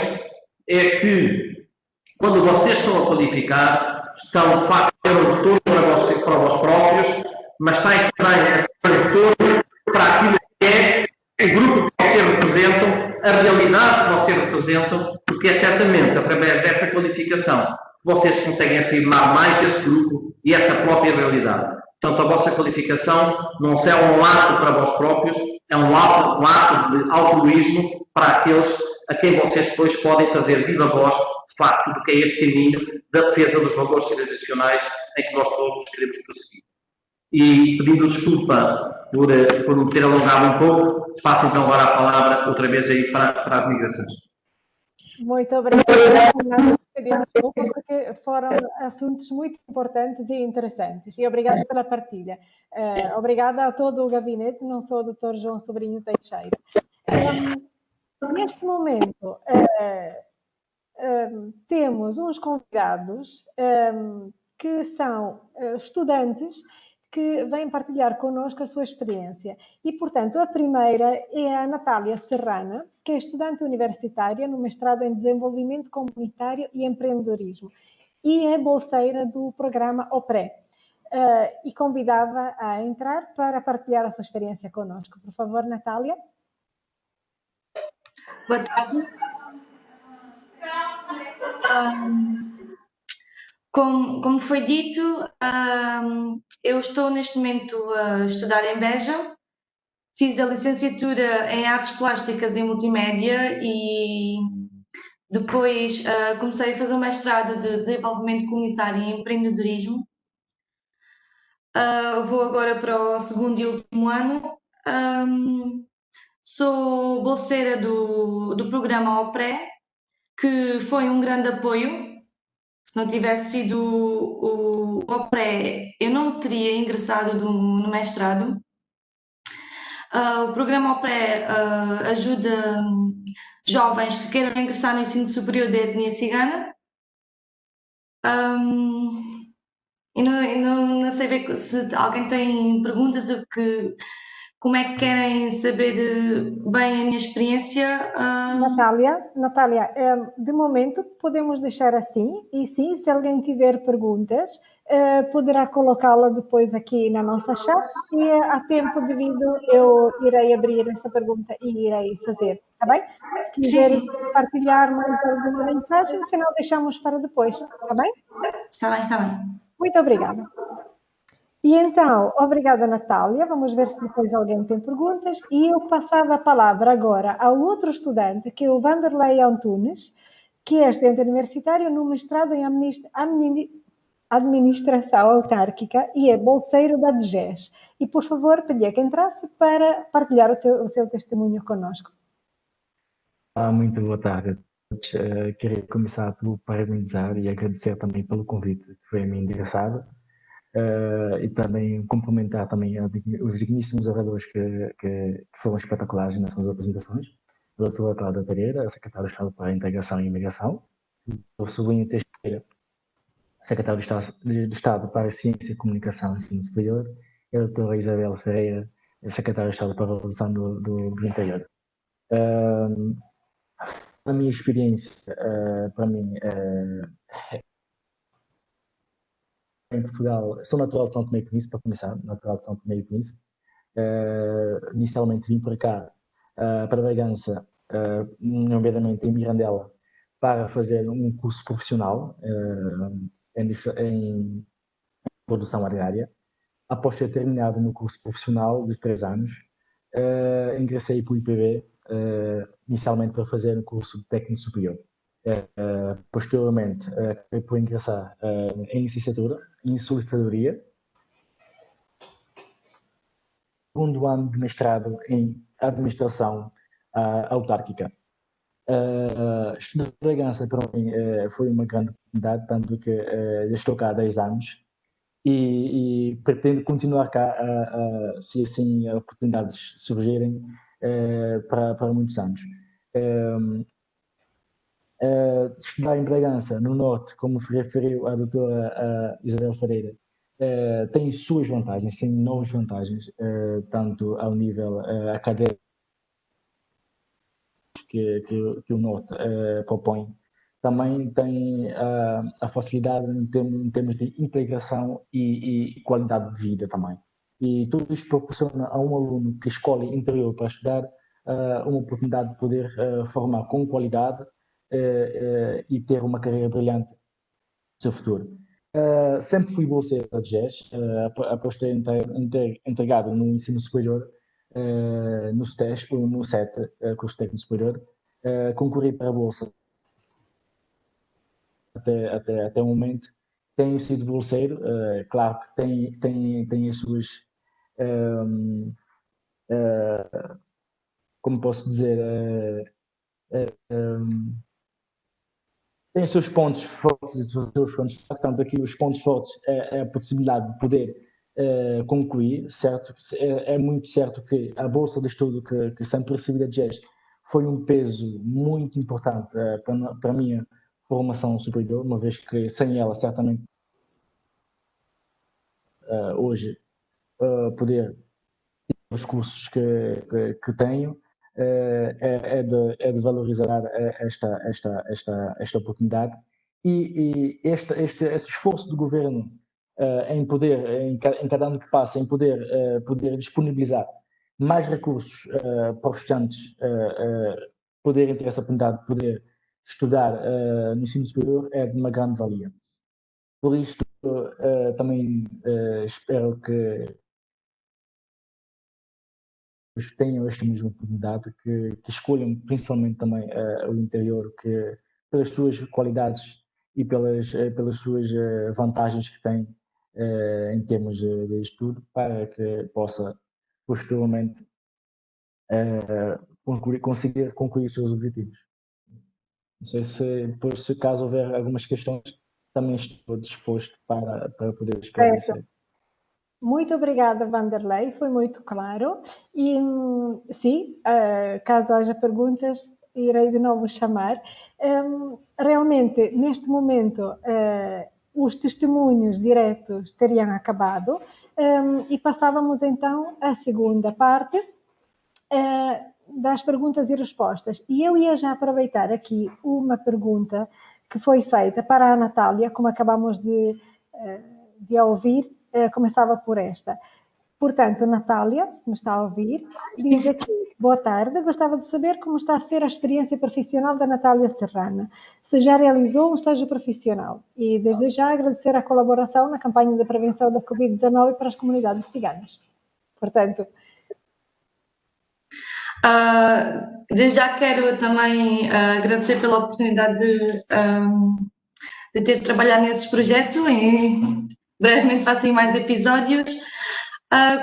é que quando vocês estão a qualificar, estão de facto a ter um retorno para vós próprios, mas estáis também a ter um retorno para aquilo que é o grupo que vocês representam, a realidade que vocês representam, porque é certamente através dessa qualificação que vocês conseguem afirmar mais esse grupo e essa própria realidade. Portanto, a vossa qualificação não é um ato para vós próprios, é um ato de altruísmo para aqueles a quem vocês depois podem fazer viva voz, de facto, do que é este caminho da defesa dos valores civilizacionais em que nós todos queremos prosseguir. E pedindo desculpa por me ter alongado um pouco, passo então agora a palavra outra vez aí para as migrações. Muito obrigada. Desculpa, porque foram assuntos muito importantes e interessantes. E obrigada pela partilha. Obrigada a todo o gabinete, não só o Dr. João Sobrinho Teixeira. Neste momento, temos uns convidados que são estudantes que vêm partilhar connosco a sua experiência. E, portanto, a primeira é a Natália Serrana, que é estudante universitária no mestrado em Desenvolvimento Comunitário e Empreendedorismo e é bolseira do programa OPRE. E convidava a entrar para partilhar a sua experiência connosco. Por favor, Natália. Boa tarde. Como foi dito, eu estou neste momento a estudar em Beja, fiz a licenciatura em Artes Plásticas e Multimédia e depois comecei a fazer um mestrado de Desenvolvimento Comunitário e Empreendedorismo. Vou agora para o segundo e último ano. Sou bolseira do programa OPRÉ, que foi um grande apoio. Se não tivesse sido o OPRÉ, eu não teria ingressado no mestrado. O programa OPRÉ ajuda jovens que queiram ingressar no ensino superior da etnia cigana. Não sei ver se alguém tem perguntas ou como é que querem saber bem a minha experiência. Natália, de momento podemos deixar assim, e sim, se alguém tiver perguntas, poderá colocá-la depois aqui na nossa chat e a tempo devido eu irei abrir essa pergunta e irei fazer, está bem? Se quiserem partilhar mais alguma mensagem, senão deixamos para depois, está bem? Está bem. Muito obrigada. E então, obrigada, Natália. Vamos ver se depois alguém tem perguntas. E eu passava a palavra agora ao outro estudante, que é o Vanderlei Antunes, que é estudante universitário no mestrado em Administração Autárquica e é bolseiro da DGES. E, por favor, pedia que entrasse para partilhar o seu testemunho conosco. Muito boa tarde. Queria começar por parabenizar e agradecer também pelo convite que foi a mim endereçado. E também complementar também os digníssimos oradores que foram espetaculares nas suas apresentações. A doutora Cláudia Pereira, secretária de Estado para a Integração e Imigração, o professor Sobrinho Teixeira, secretário de Estado para a Ciência, Comunicação e Ensino Superior, e a doutora Isabel Ferreira, secretária de Estado para a Revolução do Interior. A minha experiência, para mim, em Portugal, sou natural de São Tomé e Príncipe, para começar, natural de São Tomé e Príncipe. Inicialmente vim para cá, para Bragança, nomeadamente em Mirandela, para fazer um curso profissional em produção agrária. Após ter terminado o meu curso profissional de 3 anos, ingressei para o IPB, inicialmente para fazer um curso de técnico superior. Posteriormente, acabei por ingressar em licenciatura, em solicitadoria, segundo ano de mestrado em administração autárquica. Estudar em Bragança, para mim, foi uma grande oportunidade, tanto que já estou cá há 10 anos e pretendo continuar cá se assim oportunidades surgirem para muitos anos. Estudar em Bragança, no Norte, como referiu a doutora Isabel Ferreira, tem suas vantagens, tem novas vantagens, tanto ao nível académico que o Norte propõe. Também tem a facilidade em termos de integração e qualidade de vida também. E tudo isto proporciona a um aluno que escolhe interior para estudar uma oportunidade de poder formar com qualidade e ter uma carreira brilhante no seu futuro. Sempre fui bolseiro da DGES, após ter entregado no ensino superior, no STES, no SET, curso técnico superior, concorri para a bolsa até o momento. Tenho sido bolseiro, claro que tem as suas, como posso dizer, tem os seus pontos fortes e os seus pontos fracos. Portanto, aqui os pontos fortes é a possibilidade de poder concluir, certo? É muito certo que a bolsa de estudo que sempre recebi da DGES foi um peso muito importante para a minha formação superior, uma vez que sem ela, certamente, hoje, poder ter os cursos que tenho, é de valorizar esta oportunidade e esse esforço do governo em poder, em cada ano que passa, em poder disponibilizar mais recursos para os estudantes poderem ter essa oportunidade de poder estudar no ensino superior é de uma grande valia. Por isto, também espero que tenham esta mesma oportunidade, que escolham principalmente também o interior, que pelas suas qualidades e pelas suas vantagens que tem em termos de estudo, para que possa posteriormente conseguir concluir os seus objetivos. Não sei se depois, se caso houver algumas questões, também estou disposto para poder esclarecer. Muito obrigada, Vanderlei, foi muito claro. E sim, caso haja perguntas, irei de novo chamar. Realmente, neste momento, os testemunhos diretos teriam acabado e passávamos então à segunda parte das perguntas e respostas. E eu ia já aproveitar aqui uma pergunta que foi feita para a Natália, como acabamos de ouvir. Começava por esta. Portanto, Natália, se me está a ouvir, diz aqui: boa tarde, gostava de saber como está a ser a experiência profissional da Natália Serrana, se já realizou um estágio profissional e, desde já, agradecer a colaboração na campanha de prevenção da Covid-19 para as comunidades ciganas. Portanto... desde já quero também agradecer pela oportunidade de ter trabalhado nesse projeto e brevemente faço mais episódios.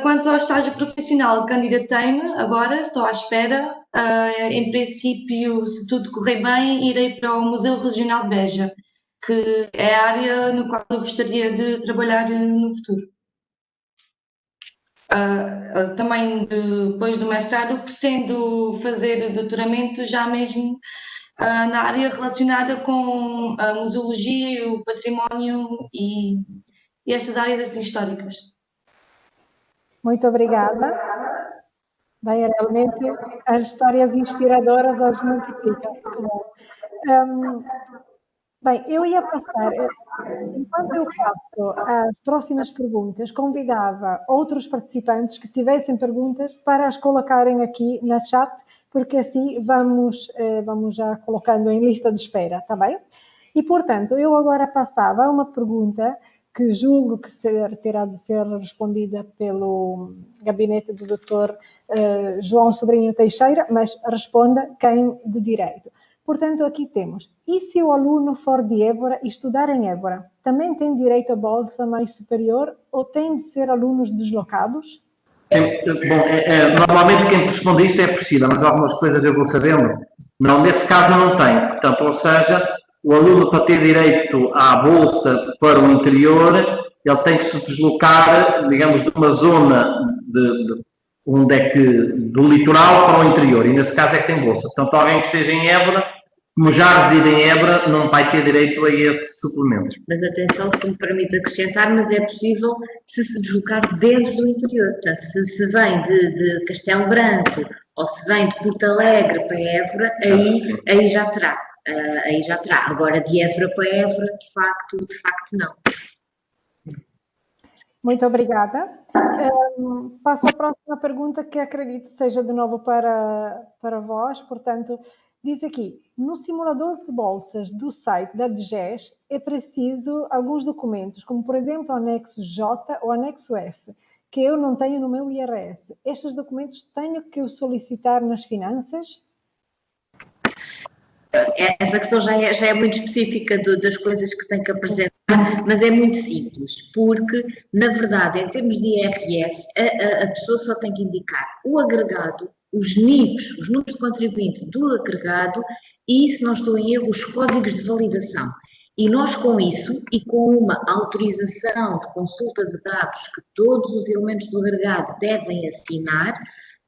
Quanto ao estágio profissional, candidatei-me agora, estou à espera. Em princípio, se tudo correr bem, irei para o Museu Regional de Beja, que é a área no qual eu gostaria de trabalhar no futuro. Também depois do mestrado pretendo fazer doutoramento já mesmo na área relacionada com a museologia, o património e estas áreas assim históricas. Muito obrigada. Bem, realmente as histórias inspiradoras hoje multiplicam-se. Bem, eu ia passar, enquanto eu faço as próximas perguntas, convidava outros participantes que tivessem perguntas para as colocarem aqui na chat, porque assim vamos já colocando em lista de espera, está bem? E, portanto, eu agora passava a uma pergunta que julgo que terá de ser respondida pelo gabinete do Dr. João Sobrinho Teixeira, mas responda quem de direito. Portanto, aqui temos: e se o aluno for de Évora e estudar em Évora, também tem direito a bolsa mais superior ou tem de ser alunos deslocados? Bom, normalmente quem responde isso é possível, mas algumas coisas eu vou sabendo. Não, nesse caso não tem. Portanto, ou seja, o aluno, para ter direito à bolsa para o interior, ele tem que se deslocar, digamos, de uma zona do litoral para o interior, e nesse caso é que tem bolsa. Portanto, alguém que esteja em Évora, como já reside em Évora, não vai ter direito a esse suplemento. Mas atenção, se me permite acrescentar, mas é possível se deslocar dentro do interior. Portanto, se vem de Castelo Branco ou se vem de Porto Alegre para Évora, aí já terá. Agora, de Évora para Évora, de facto não. Muito obrigada. Passo à próxima pergunta, que acredito seja de novo para vós. Portanto, diz aqui: no simulador de bolsas do site da DGES é preciso alguns documentos, como por exemplo o anexo J ou anexo F, que eu não tenho no meu IRS. Estes documentos tenho que os solicitar nas finanças? Essa questão já é muito específica das coisas que tem que apresentar, mas é muito simples, porque, na verdade, em termos de IRS, a pessoa só tem que indicar o agregado, os NIFs, os números de contribuinte do agregado e, se não estou em erro, os códigos de validação. E nós, com isso, e com uma autorização de consulta de dados que todos os elementos do agregado devem assinar,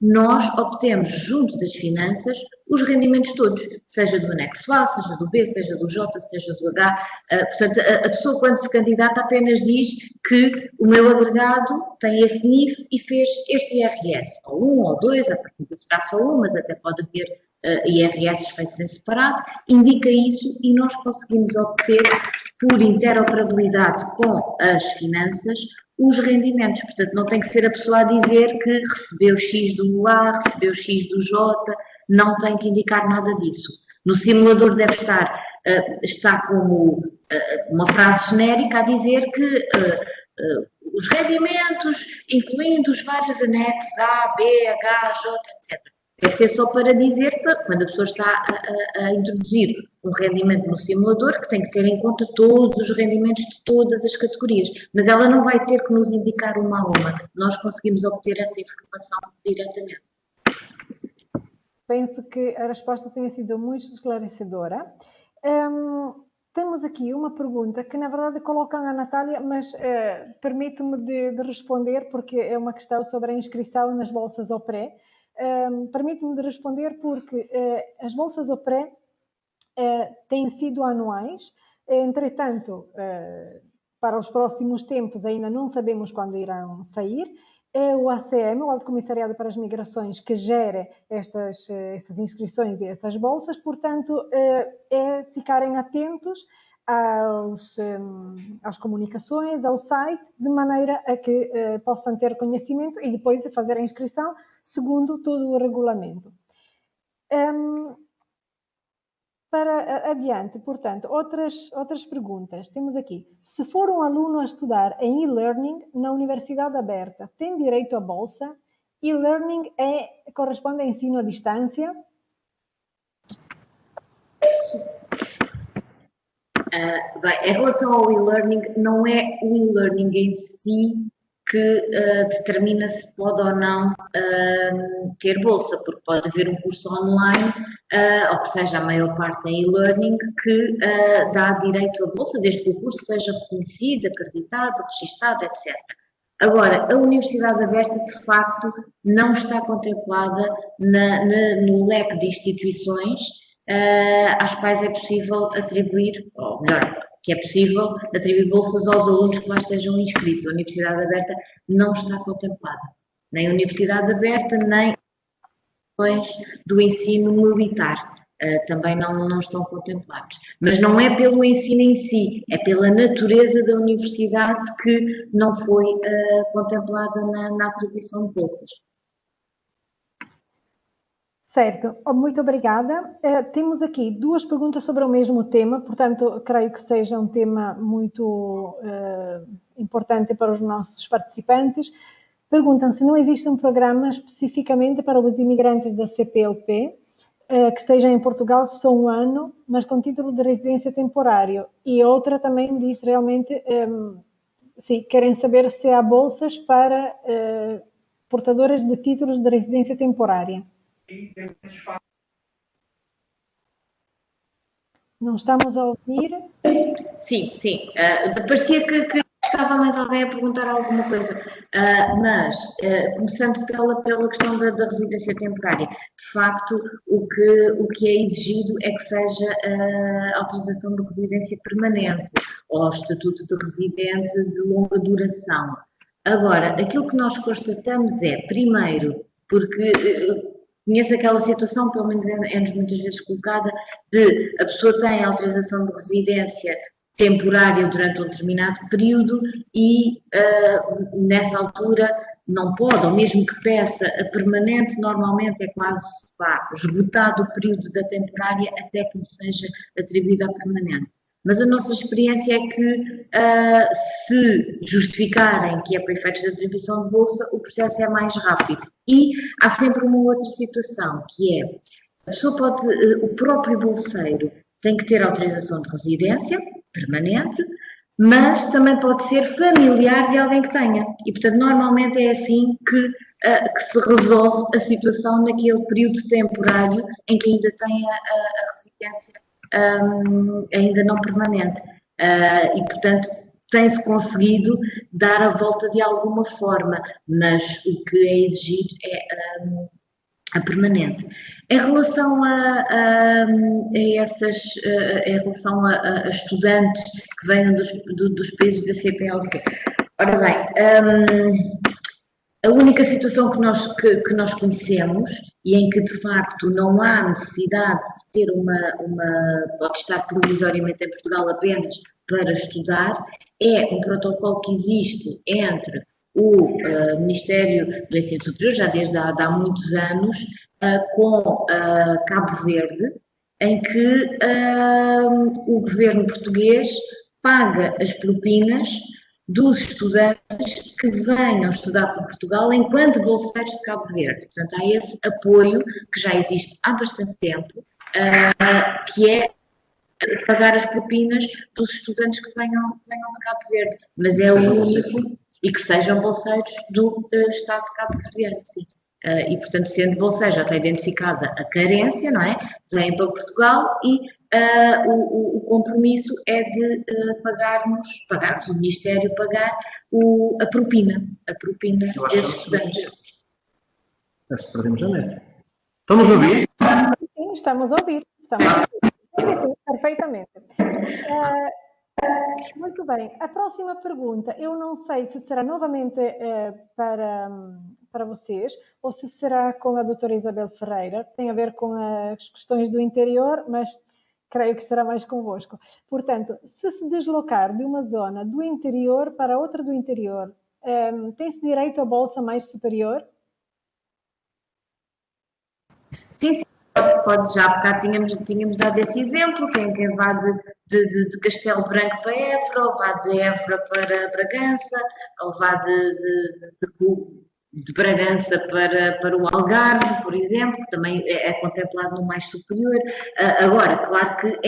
nós obtemos, junto das finanças, os rendimentos todos, seja do anexo A, seja do B, seja do J, seja do H. Portanto, a pessoa, quando se candidata, apenas diz que o meu agregado tem esse NIF e fez este IRS, ou um ou dois, a partir será só um, mas até pode haver IRS feitos em separado, indica isso e nós conseguimos obter, por interoperabilidade com as finanças, os rendimentos. Portanto, não tem que ser a pessoa a dizer que recebeu X do A, recebeu X do J, não tem que indicar nada disso. No simulador deve está como uma frase genérica a dizer que os rendimentos, incluindo os vários anexos A, B, H, J, etc. Deve ser só para dizer, quando a pessoa está a introduzir um rendimento no simulador, que tem que ter em conta todos os rendimentos de todas as categorias, mas ela não vai ter que nos indicar uma a uma. Nós conseguimos obter essa informação diretamente. Penso que a resposta tenha sido muito esclarecedora. Temos aqui uma pergunta que, na verdade, colocam a Natália, mas permito-me de responder, porque é uma questão sobre a inscrição nas bolsas ao pré. Permite-me de responder porque as bolsas ao pré têm sido anuais, entretanto, para os próximos tempos ainda não sabemos quando irão sair. É o ACM, o Alto Comissariado para as Migrações, que gera essas inscrições e essas bolsas, portanto, é ficarem atentos às comunicações, ao site, de maneira a que possam ter conhecimento e depois fazer a inscrição segundo todo o regulamento. Para adiante, portanto, outras perguntas. Temos aqui. Se for um aluno a estudar em e-learning na Universidade Aberta, tem direito à bolsa? E-learning corresponde a ensino à distância? Bem, em relação ao e-learning, não é o e-learning em si que determina se pode ou não ter bolsa, porque pode haver um curso online, ou que seja a maior parte em e-learning, que dá direito à bolsa, desde que o curso seja reconhecido, acreditado, registado, etc. Agora, a Universidade Aberta, de facto, não está contemplada no leque de instituições às quais é possível atribuir, ou melhor, que é possível atribuir bolsas aos alunos que lá estejam inscritos. A Universidade Aberta não está contemplada. Nem a Universidade Aberta, nem do ensino militar. Também não estão contemplados. Mas não é pelo ensino em si, é pela natureza da universidade que não foi contemplada na atribuição de bolsas. Certo, muito obrigada. Temos aqui duas perguntas sobre o mesmo tema, portanto, creio que seja um tema muito importante para os nossos participantes. Perguntam se não existe um programa especificamente para os imigrantes da CPLP que estejam em Portugal só um ano, mas com título de residência temporário. E outra também diz realmente, sim, querem saber se há bolsas para portadoras de títulos de residência temporária. Não estamos a ouvir? Sim. Parecia que estava mais alguém a perguntar alguma coisa. Mas, começando pela questão da residência temporária, de facto, o que é exigido é que seja a autorização de residência permanente ou estatuto de residente de longa duração. Agora, aquilo que nós constatamos é, primeiro, porque conheço aquela situação, pelo menos é-nos muitas vezes colocada, de a pessoa tem autorização de residência temporária durante um determinado período e nessa altura não pode, ou mesmo que peça a permanente, normalmente é quase esgotado o período da temporária até que lhe seja atribuída a permanente. Mas a nossa experiência é que, se justificarem que é para efeitos de atribuição de bolsa, o processo é mais rápido. E há sempre uma outra situação, que é, a pessoa pode, o próprio bolseiro tem que ter autorização de residência permanente, mas também pode ser familiar de alguém que tenha. E, portanto, normalmente é assim que se resolve a situação naquele período temporário em que ainda tem a residência ainda não permanente. E, portanto, tem-se conseguido dar a volta de alguma forma, mas o que é exigido é a permanente. Em relação em relação a estudantes que venham dos países da CPLC, ora bem, a única situação que nós conhecemos e em que de facto não há necessidade de ter pode estar provisoriamente em Portugal apenas para estudar, é um protocolo que existe entre o Ministério do Ensino Superior, já desde há muitos anos, com Cabo Verde, em que o governo português paga as propinas dos estudantes que venham estudar para Portugal enquanto bolseiros de Cabo Verde. Portanto, há esse apoio que já existe há bastante tempo, que é pagar as propinas dos estudantes que venham de Cabo Verde, mas é o único, e que sejam bolseiros do Estado de Cabo Verde, sim. E, portanto, sendo bolseiro, já está identificada a carência, não é? Vêm para Portugal e o compromisso é de pagarmos, o Ministério pagar a propina desses estudantes. Acho que perdemos a net. Estamos a ouvir? Sim, estamos a ouvir. Sim, perfeitamente. Muito bem. A próxima pergunta, eu não sei se será novamente para vocês ou se será com a doutora Isabel Ferreira. Tem a ver com as questões do interior, mas creio que será mais convosco. Portanto, se deslocar de uma zona do interior para outra do interior, tem-se direito à bolsa mais superior? Sim, pode já, porque tínhamos dado esse exemplo, quem vá de Castelo Branco para Évora, ou vá de Évora para Bragança, ou vá de Bragança para o Algarve, por exemplo, que também é contemplado no mais superior. Agora, claro que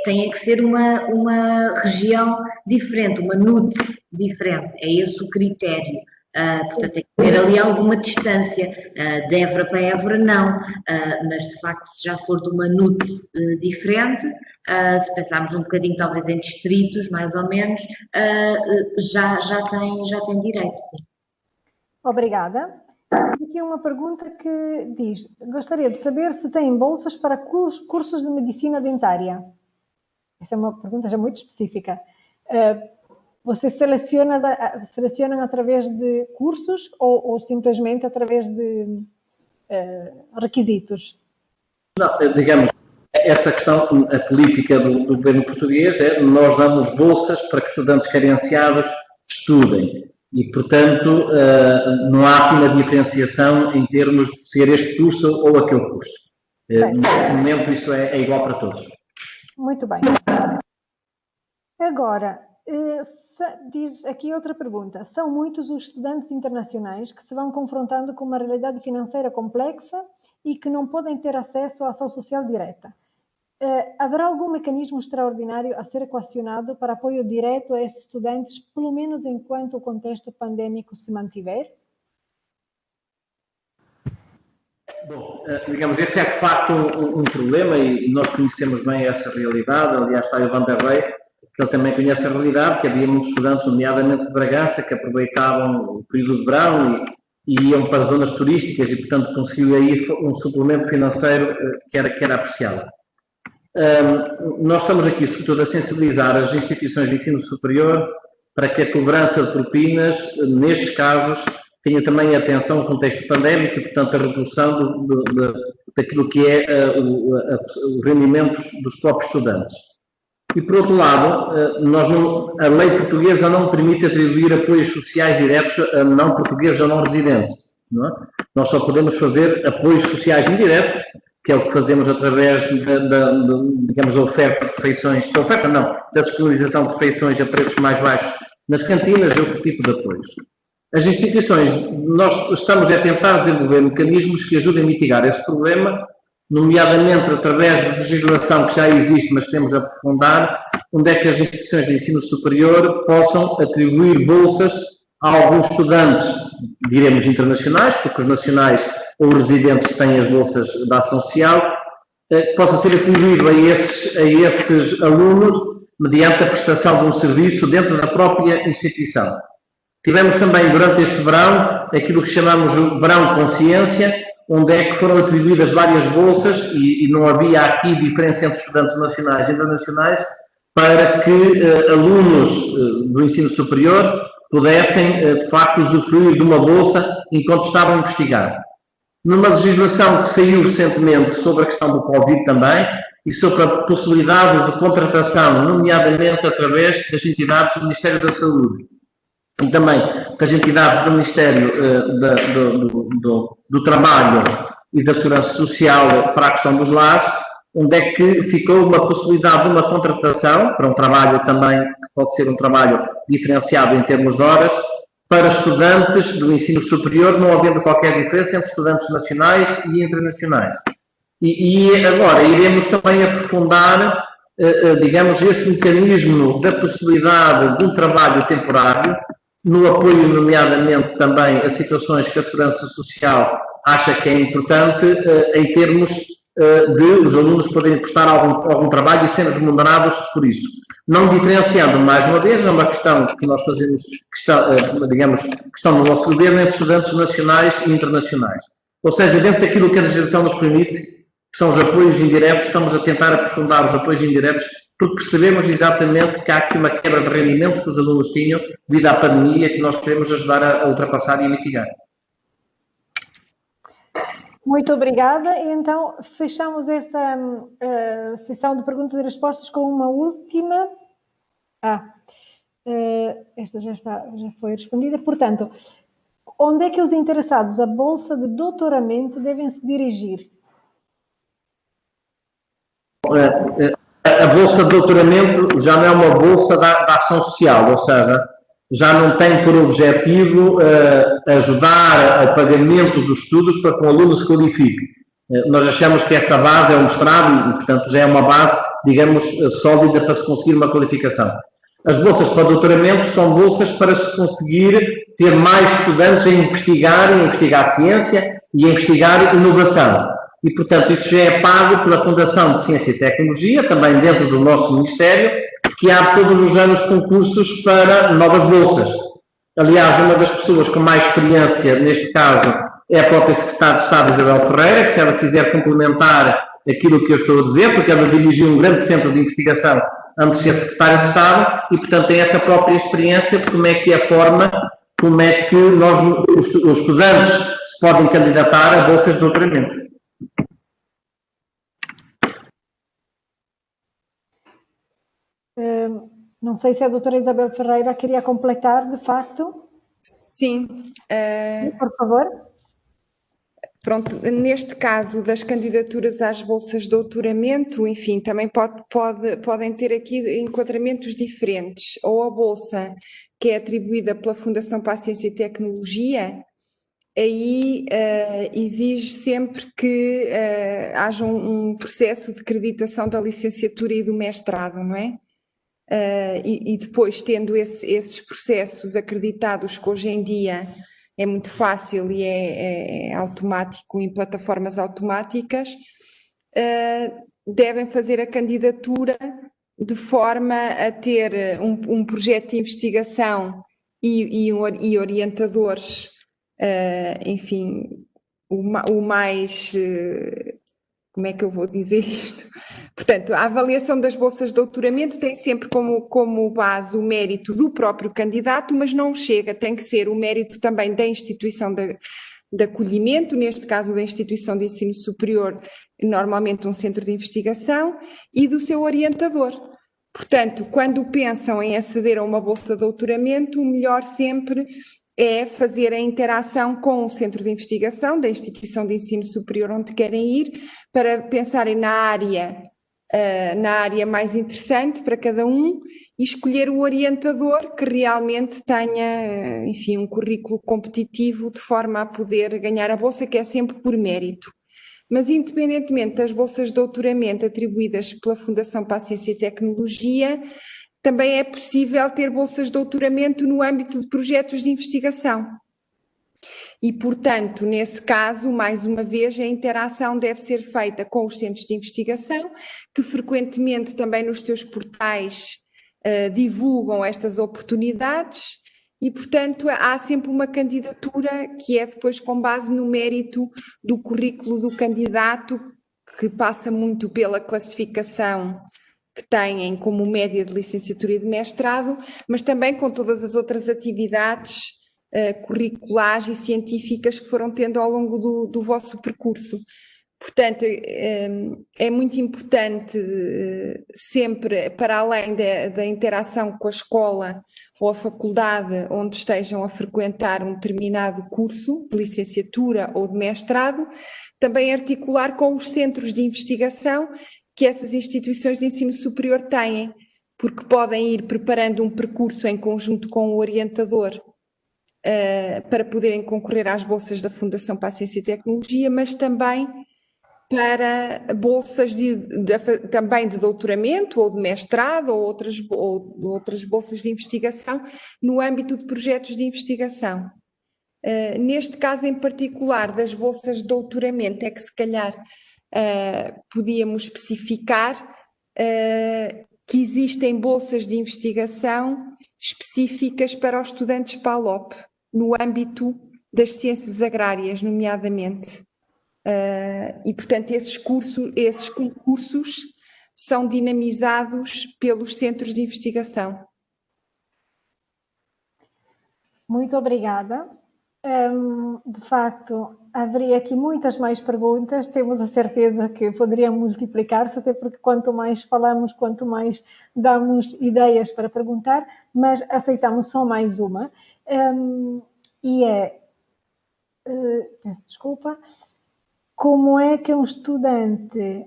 tem que ser uma região diferente, uma NUT diferente, é esse o critério. Portanto, tem que ter ali alguma distância, de Évora para Évora não, mas de facto se já for de uma NUT diferente, se pensarmos um bocadinho talvez em distritos, mais ou menos, já tem direito, sim. Obrigada. Aqui uma pergunta que diz, gostaria de saber se têm bolsas para cursos de medicina dentária. Essa é uma pergunta já muito específica. Vocês selecionam através de cursos ou simplesmente através de requisitos? Não, digamos, essa questão, a política do governo português é nós damos bolsas para que estudantes carenciados estudem. E, portanto, não há aqui uma diferenciação em termos de ser este curso ou aquele curso. Neste momento, isso é igual para todos. Muito bem. Agora, diz aqui outra pergunta. São muitos os estudantes internacionais que se vão confrontando com uma realidade financeira complexa e que não podem ter acesso à ação social direta. Haverá algum mecanismo extraordinário a ser equacionado para apoio direto a esses estudantes, pelo menos enquanto o contexto pandémico se mantiver? Bom, digamos, esse é de facto um problema e nós conhecemos bem essa realidade. Aliás, está o Vanderlei, que ele também conhece a realidade, que havia muitos estudantes, nomeadamente de Bragança, que aproveitavam o período de verão e iam para zonas turísticas e, portanto, conseguiu aí um suplemento financeiro que era apreciado. Nós estamos aqui, sobretudo, a sensibilizar as instituições de ensino superior para que a cobrança de propinas, nestes casos, tenha também atenção ao contexto pandémico e, portanto, a redução daquilo que é os rendimentos dos próprios estudantes. E, por outro lado, a lei portuguesa não permite atribuir apoios sociais diretos a não portugueses ou não residentes. Não é? Nós só podemos fazer apoios sociais indiretos, que é o que fazemos através digamos, da oferta de refeições, da disponibilização de refeições a preços mais baixos nas cantinas e outro tipo de apoios. As instituições, nós estamos a tentar desenvolver mecanismos que ajudem a mitigar esse problema, nomeadamente através de legislação que já existe, mas queremos aprofundar, onde é que as instituições de ensino superior possam atribuir bolsas a alguns estudantes, diremos internacionais, porque os nacionais ou residentes que têm as bolsas da ação social, possa ser atribuído a esses alunos mediante a prestação de um serviço dentro da própria instituição. Tivemos também, durante este verão, aquilo que chamamos de verão consciência, onde é que foram atribuídas várias bolsas e não havia aqui diferença entre estudantes nacionais e internacionais para que alunos do ensino superior pudessem, de facto, usufruir de uma bolsa enquanto estavam a investigar. Numa legislação que saiu recentemente sobre a questão do Covid também e sobre a possibilidade de contratação, nomeadamente através das entidades do Ministério da Saúde e também das entidades do Ministério do Trabalho e da Segurança Social para a questão dos lares, onde é que ficou uma possibilidade de uma contratação para um trabalho também, que pode ser um trabalho diferenciado em termos de horas, para estudantes do ensino superior, não havendo qualquer diferença entre estudantes nacionais e internacionais. E agora iremos também aprofundar, digamos, esse mecanismo da possibilidade de um trabalho temporário, no apoio, nomeadamente, também a situações que a Segurança Social acha que é importante, em termos de os alunos poderem prestar algum trabalho e serem remunerados por isso. Não diferenciando, mais uma vez, é uma questão que nós fazemos, digamos, questão do nosso governo entre estudantes nacionais e internacionais. Ou seja, dentro daquilo que a legislação nos permite, que são os apoios indiretos, estamos a tentar aprofundar os apoios indiretos, porque percebemos exatamente que há aqui uma quebra de rendimentos que os alunos tinham devido à pandemia, que nós queremos ajudar a ultrapassar e a mitigar. Muito obrigada. E então, fechamos esta sessão de perguntas e respostas com uma última. Esta já foi respondida. Portanto, onde é que os interessados à bolsa de doutoramento devem se dirigir? A bolsa de doutoramento já não é uma bolsa da ação social, ou seja, já não tem por objetivo ajudar ao pagamento dos estudos para que o aluno se qualifique. Nós achamos que essa base é um mestrado e, portanto, já é uma base, digamos, sólida para se conseguir uma qualificação. As bolsas para doutoramento são bolsas para se conseguir ter mais estudantes a investigar ciência e a investigar inovação. E, portanto, isso já é pago pela Fundação de Ciência e Tecnologia, também dentro do nosso Ministério, que abre todos os anos concursos para novas bolsas. Aliás, uma das pessoas com mais experiência, neste caso, é a própria Secretária de Estado, Isabel Ferreira, que se ela quiser complementar aquilo que eu estou a dizer, porque ela dirigiu um grande centro de investigação antes de ser Secretária de Estado, e, portanto, tem essa própria experiência de como é que é a forma, como é que os estudantes se podem candidatar a bolsas de doutoramento. Não sei se a doutora Isabel Ferreira queria completar, de facto. Sim. Por favor. Pronto, neste caso das candidaturas às bolsas de doutoramento, enfim, também podem ter aqui enquadramentos diferentes. Ou a bolsa que é atribuída pela Fundação para a Ciência e Tecnologia, aí exige sempre que haja um processo de acreditação da licenciatura e do mestrado, não é? E depois, tendo esses processos acreditados, que hoje em dia é muito fácil e é automático em plataformas automáticas, devem fazer a candidatura de forma a ter um projeto de investigação e orientadores, enfim, o mais... Como é que eu vou dizer isto? Portanto, a avaliação das bolsas de doutoramento tem sempre como base o mérito do próprio candidato, mas não chega, tem que ser o mérito também da instituição de acolhimento, neste caso da instituição de ensino superior, normalmente um centro de investigação, e do seu orientador. Portanto, quando pensam em aceder a uma bolsa de doutoramento, o melhor sempre é fazer a interação com o centro de investigação da instituição de ensino superior onde querem ir, para pensarem na área mais interessante para cada um e escolher o orientador que realmente tenha, enfim, um currículo competitivo de forma a poder ganhar a bolsa, que é sempre por mérito. Mas, independentemente das bolsas de doutoramento atribuídas pela Fundação para a Ciência e Tecnologia, também é possível ter bolsas de doutoramento no âmbito de projetos de investigação. E, portanto, nesse caso, mais uma vez, a interação deve ser feita com os centros de investigação, que frequentemente também nos seus portais divulgam estas oportunidades e, portanto, há sempre uma candidatura que é depois com base no mérito do currículo do candidato, que passa muito pela classificação que têm como média de licenciatura e de mestrado, mas também com todas as outras atividades curriculares e científicas que foram tendo ao longo do vosso percurso. Portanto, é muito importante sempre, para além da interação com a escola ou a faculdade onde estejam a frequentar um determinado curso de licenciatura ou de mestrado, também articular com os centros de investigação que essas instituições de ensino superior têm, porque podem ir preparando um percurso em conjunto com o orientador para poderem concorrer às bolsas da Fundação para a Ciência e Tecnologia, mas também para bolsas também de doutoramento ou de mestrado ou outras bolsas de investigação no âmbito de projetos de investigação. Neste caso em particular das bolsas de doutoramento é que se calhar podíamos especificar que existem bolsas de investigação específicas para os estudantes PALOP, no âmbito das ciências agrárias, nomeadamente. E, portanto, esses concursos são dinamizados pelos centros de investigação. Muito obrigada. De facto, haveria aqui muitas mais perguntas, temos a certeza que poderiam multiplicar-se, até porque quanto mais falamos, quanto mais damos ideias para perguntar, mas aceitamos só mais uma, peço desculpa, como é que um estudante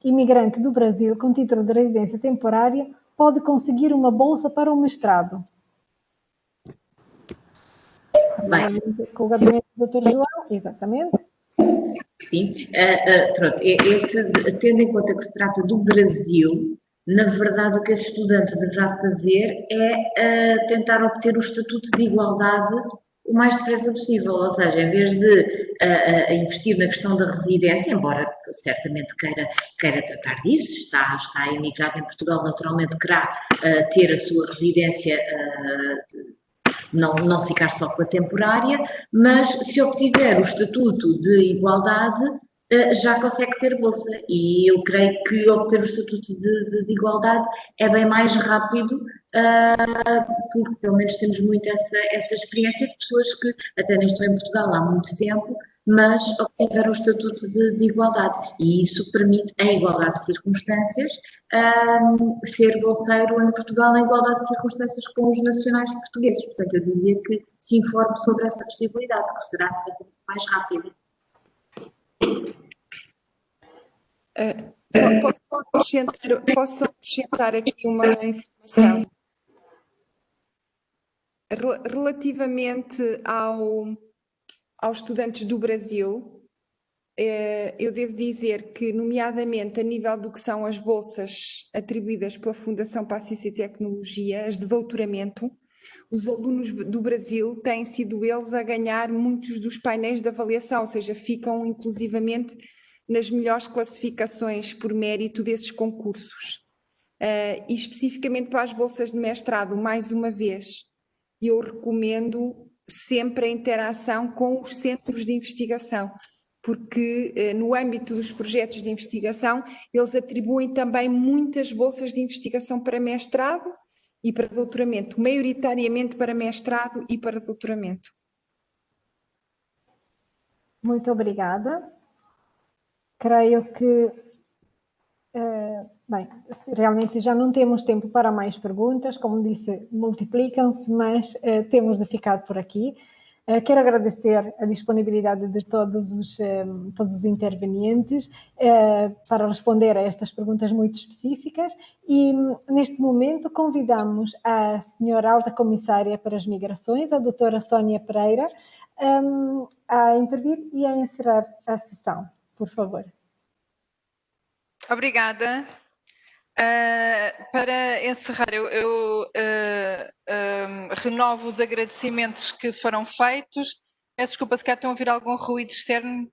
imigrante do Brasil com título de residência temporária pode conseguir uma bolsa para o mestrado? Bem, com o gabinete do Dr. João, exatamente. Sim, pronto, tendo em conta que se trata do Brasil, na verdade o que esse estudante deverá fazer é tentar obter o estatuto de igualdade o mais depressa possível, ou seja, em vez de investir na questão da residência, embora certamente queira tratar disso, está imigrado em Portugal, naturalmente querá ter a sua residência, não ficar só com a temporária, mas se obtiver o estatuto de igualdade, já consegue ter bolsa, e eu creio que obter o estatuto de igualdade é bem mais rápido, porque pelo menos temos muito essa experiência de pessoas que até nem estão em Portugal há muito tempo, mas obtiveram o estatuto de igualdade, e isso permite, em igualdade de circunstâncias, ser bolseiro em Portugal em igualdade de circunstâncias com os nacionais portugueses. Portanto, eu diria que se informe sobre essa possibilidade, que será sempre mais rápida. Posso acrescentar aqui uma informação? Relativamente aos estudantes do Brasil, eu devo dizer que, nomeadamente a nível do que são as bolsas atribuídas pela Fundação para a Ciência e Tecnologia, as de doutoramento, os alunos do Brasil têm sido eles a ganhar muitos dos painéis de avaliação, ou seja, ficam inclusivamente nas melhores classificações por mérito desses concursos. E especificamente para as bolsas de mestrado, mais uma vez, eu recomendo sempre a interação com os centros de investigação, porque no âmbito dos projetos de investigação, eles atribuem também muitas bolsas de investigação para mestrado e para doutoramento, maioritariamente para mestrado e para doutoramento. Muito obrigada. Creio que, bem, realmente já não temos tempo para mais perguntas, como disse, multiplicam-se, mas temos de ficar por aqui. Quero agradecer a disponibilidade de todos os intervenientes para responder a estas perguntas muito específicas e, neste momento, convidamos a senhora Alta Comissária para as Migrações, a doutora Sónia Pereira, a intervir e a encerrar a sessão. Por favor. Obrigada. Para encerrar, eu renovo os agradecimentos que foram feitos. Peço desculpa se calhar estão a ouvir algum ruído externo,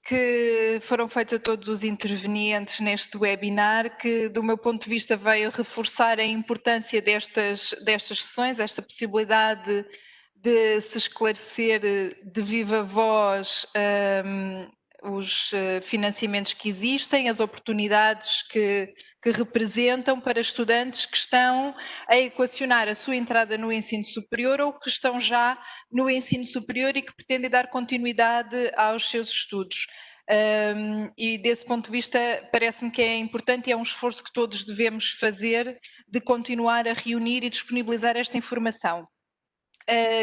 que foram feitos a todos os intervenientes neste webinar, que do meu ponto de vista veio reforçar a importância destas sessões, esta possibilidade de se esclarecer de viva voz os financiamentos que existem, as oportunidades que representam para estudantes que estão a equacionar a sua entrada no ensino superior ou que estão já no ensino superior e que pretendem dar continuidade aos seus estudos. E desse ponto de vista parece-me que é importante e é um esforço que todos devemos fazer de continuar a reunir e disponibilizar esta informação.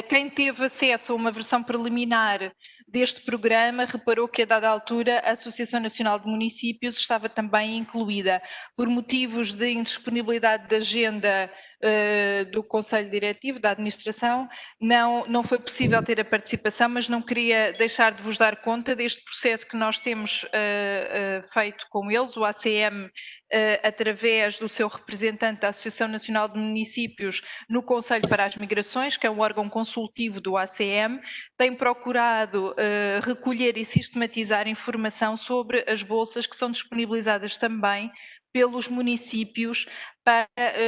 Quem teve acesso a uma versão preliminar deste programa reparou que, a dada altura, a Associação Nacional de Municípios estava também incluída. Por motivos de indisponibilidade de agenda do Conselho Diretivo, da Administração, não foi possível ter a participação, mas não queria deixar de vos dar conta deste processo que nós temos feito com eles, o ACM, através do seu representante da Associação Nacional de Municípios no Conselho para as Migrações, que é um órgão consultivo do ACM, tem procurado recolher e sistematizar informação sobre as bolsas que são disponibilizadas também pelos municípios para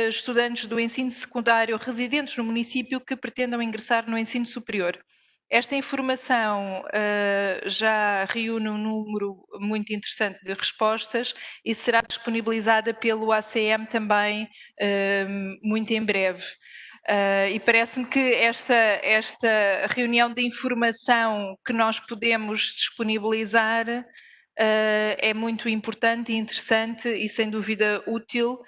estudantes do ensino secundário residentes no município que pretendam ingressar no ensino superior. Esta informação já reúne um número muito interessante de respostas e será disponibilizada pelo ACM também muito em breve. E parece-me que esta reunião de informação que nós podemos disponibilizar é muito importante e interessante e sem dúvida útil,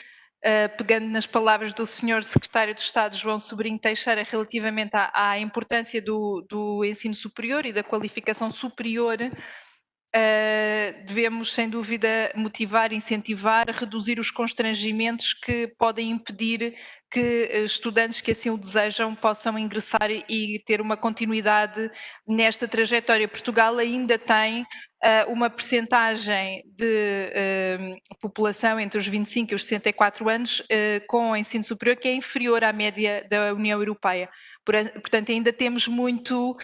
pegando nas palavras do Sr. Secretário de Estado João Sobrinho Teixeira relativamente à importância do ensino superior e da qualificação superior. Devemos, sem dúvida, motivar, incentivar, reduzir os constrangimentos que podem impedir que estudantes que assim o desejam possam ingressar e ter uma continuidade nesta trajetória. Portugal ainda tem uma percentagem de população entre os 25 e os 64 anos com ensino superior que é inferior à média da União Europeia. Portanto, ainda temos muito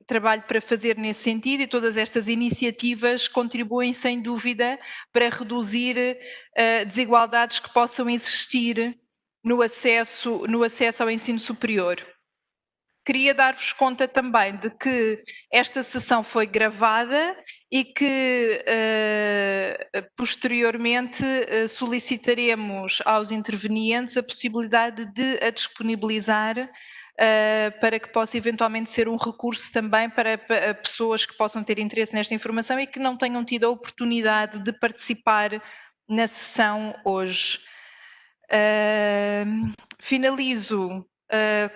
trabalho para fazer nesse sentido e todas estas iniciativas contribuem sem dúvida para reduzir desigualdades que possam existir no acesso ao ensino superior. Queria dar-vos conta também de que esta sessão foi gravada e que posteriormente solicitaremos aos intervenientes a possibilidade de a disponibilizar para que possa eventualmente ser um recurso também para pessoas que possam ter interesse nesta informação e que não tenham tido a oportunidade de participar na sessão hoje. Finalizo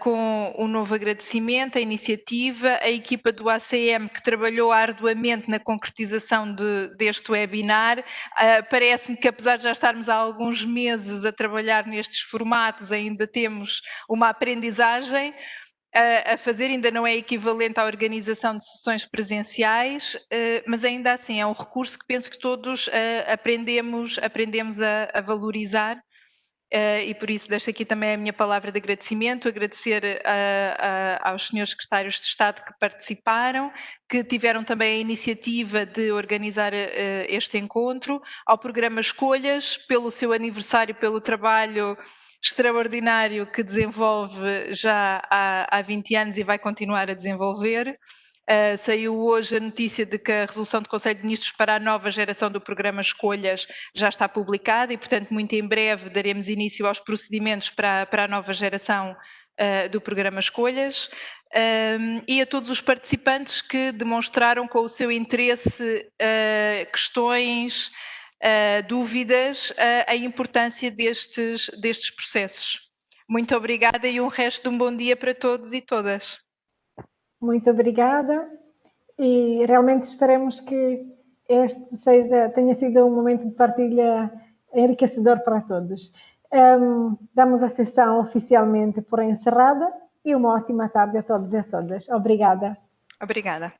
com um novo agradecimento à iniciativa, à equipa do ACM que trabalhou arduamente na concretização deste webinar. Parece-me que, apesar de já estarmos há alguns meses a trabalhar nestes formatos, ainda temos uma aprendizagem a fazer, ainda não é equivalente à organização de sessões presenciais, mas ainda assim é um recurso que penso que todos aprendemos a valorizar. E por isso deixo aqui também a minha palavra de agradecimento, agradecer aos senhores secretários de Estado que participaram, que tiveram também a iniciativa de organizar este encontro, ao programa Escolhas, pelo seu aniversário, pelo trabalho extraordinário que desenvolve já há 20 anos e vai continuar a desenvolver. Saiu hoje a notícia de que a resolução do Conselho de Ministros para a nova geração do programa Escolhas já está publicada e, portanto, muito em breve daremos início aos procedimentos para a nova geração do programa Escolhas. E a todos os participantes que demonstraram com o seu interesse questões, dúvidas, a importância destes processos. Muito obrigada e um resto de um bom dia para todos e todas. Muito obrigada e realmente esperemos que este tenha sido um momento de partilha enriquecedor para todos. Damos a sessão oficialmente por encerrada e uma ótima tarde a todos e a todas. Obrigada. Obrigada.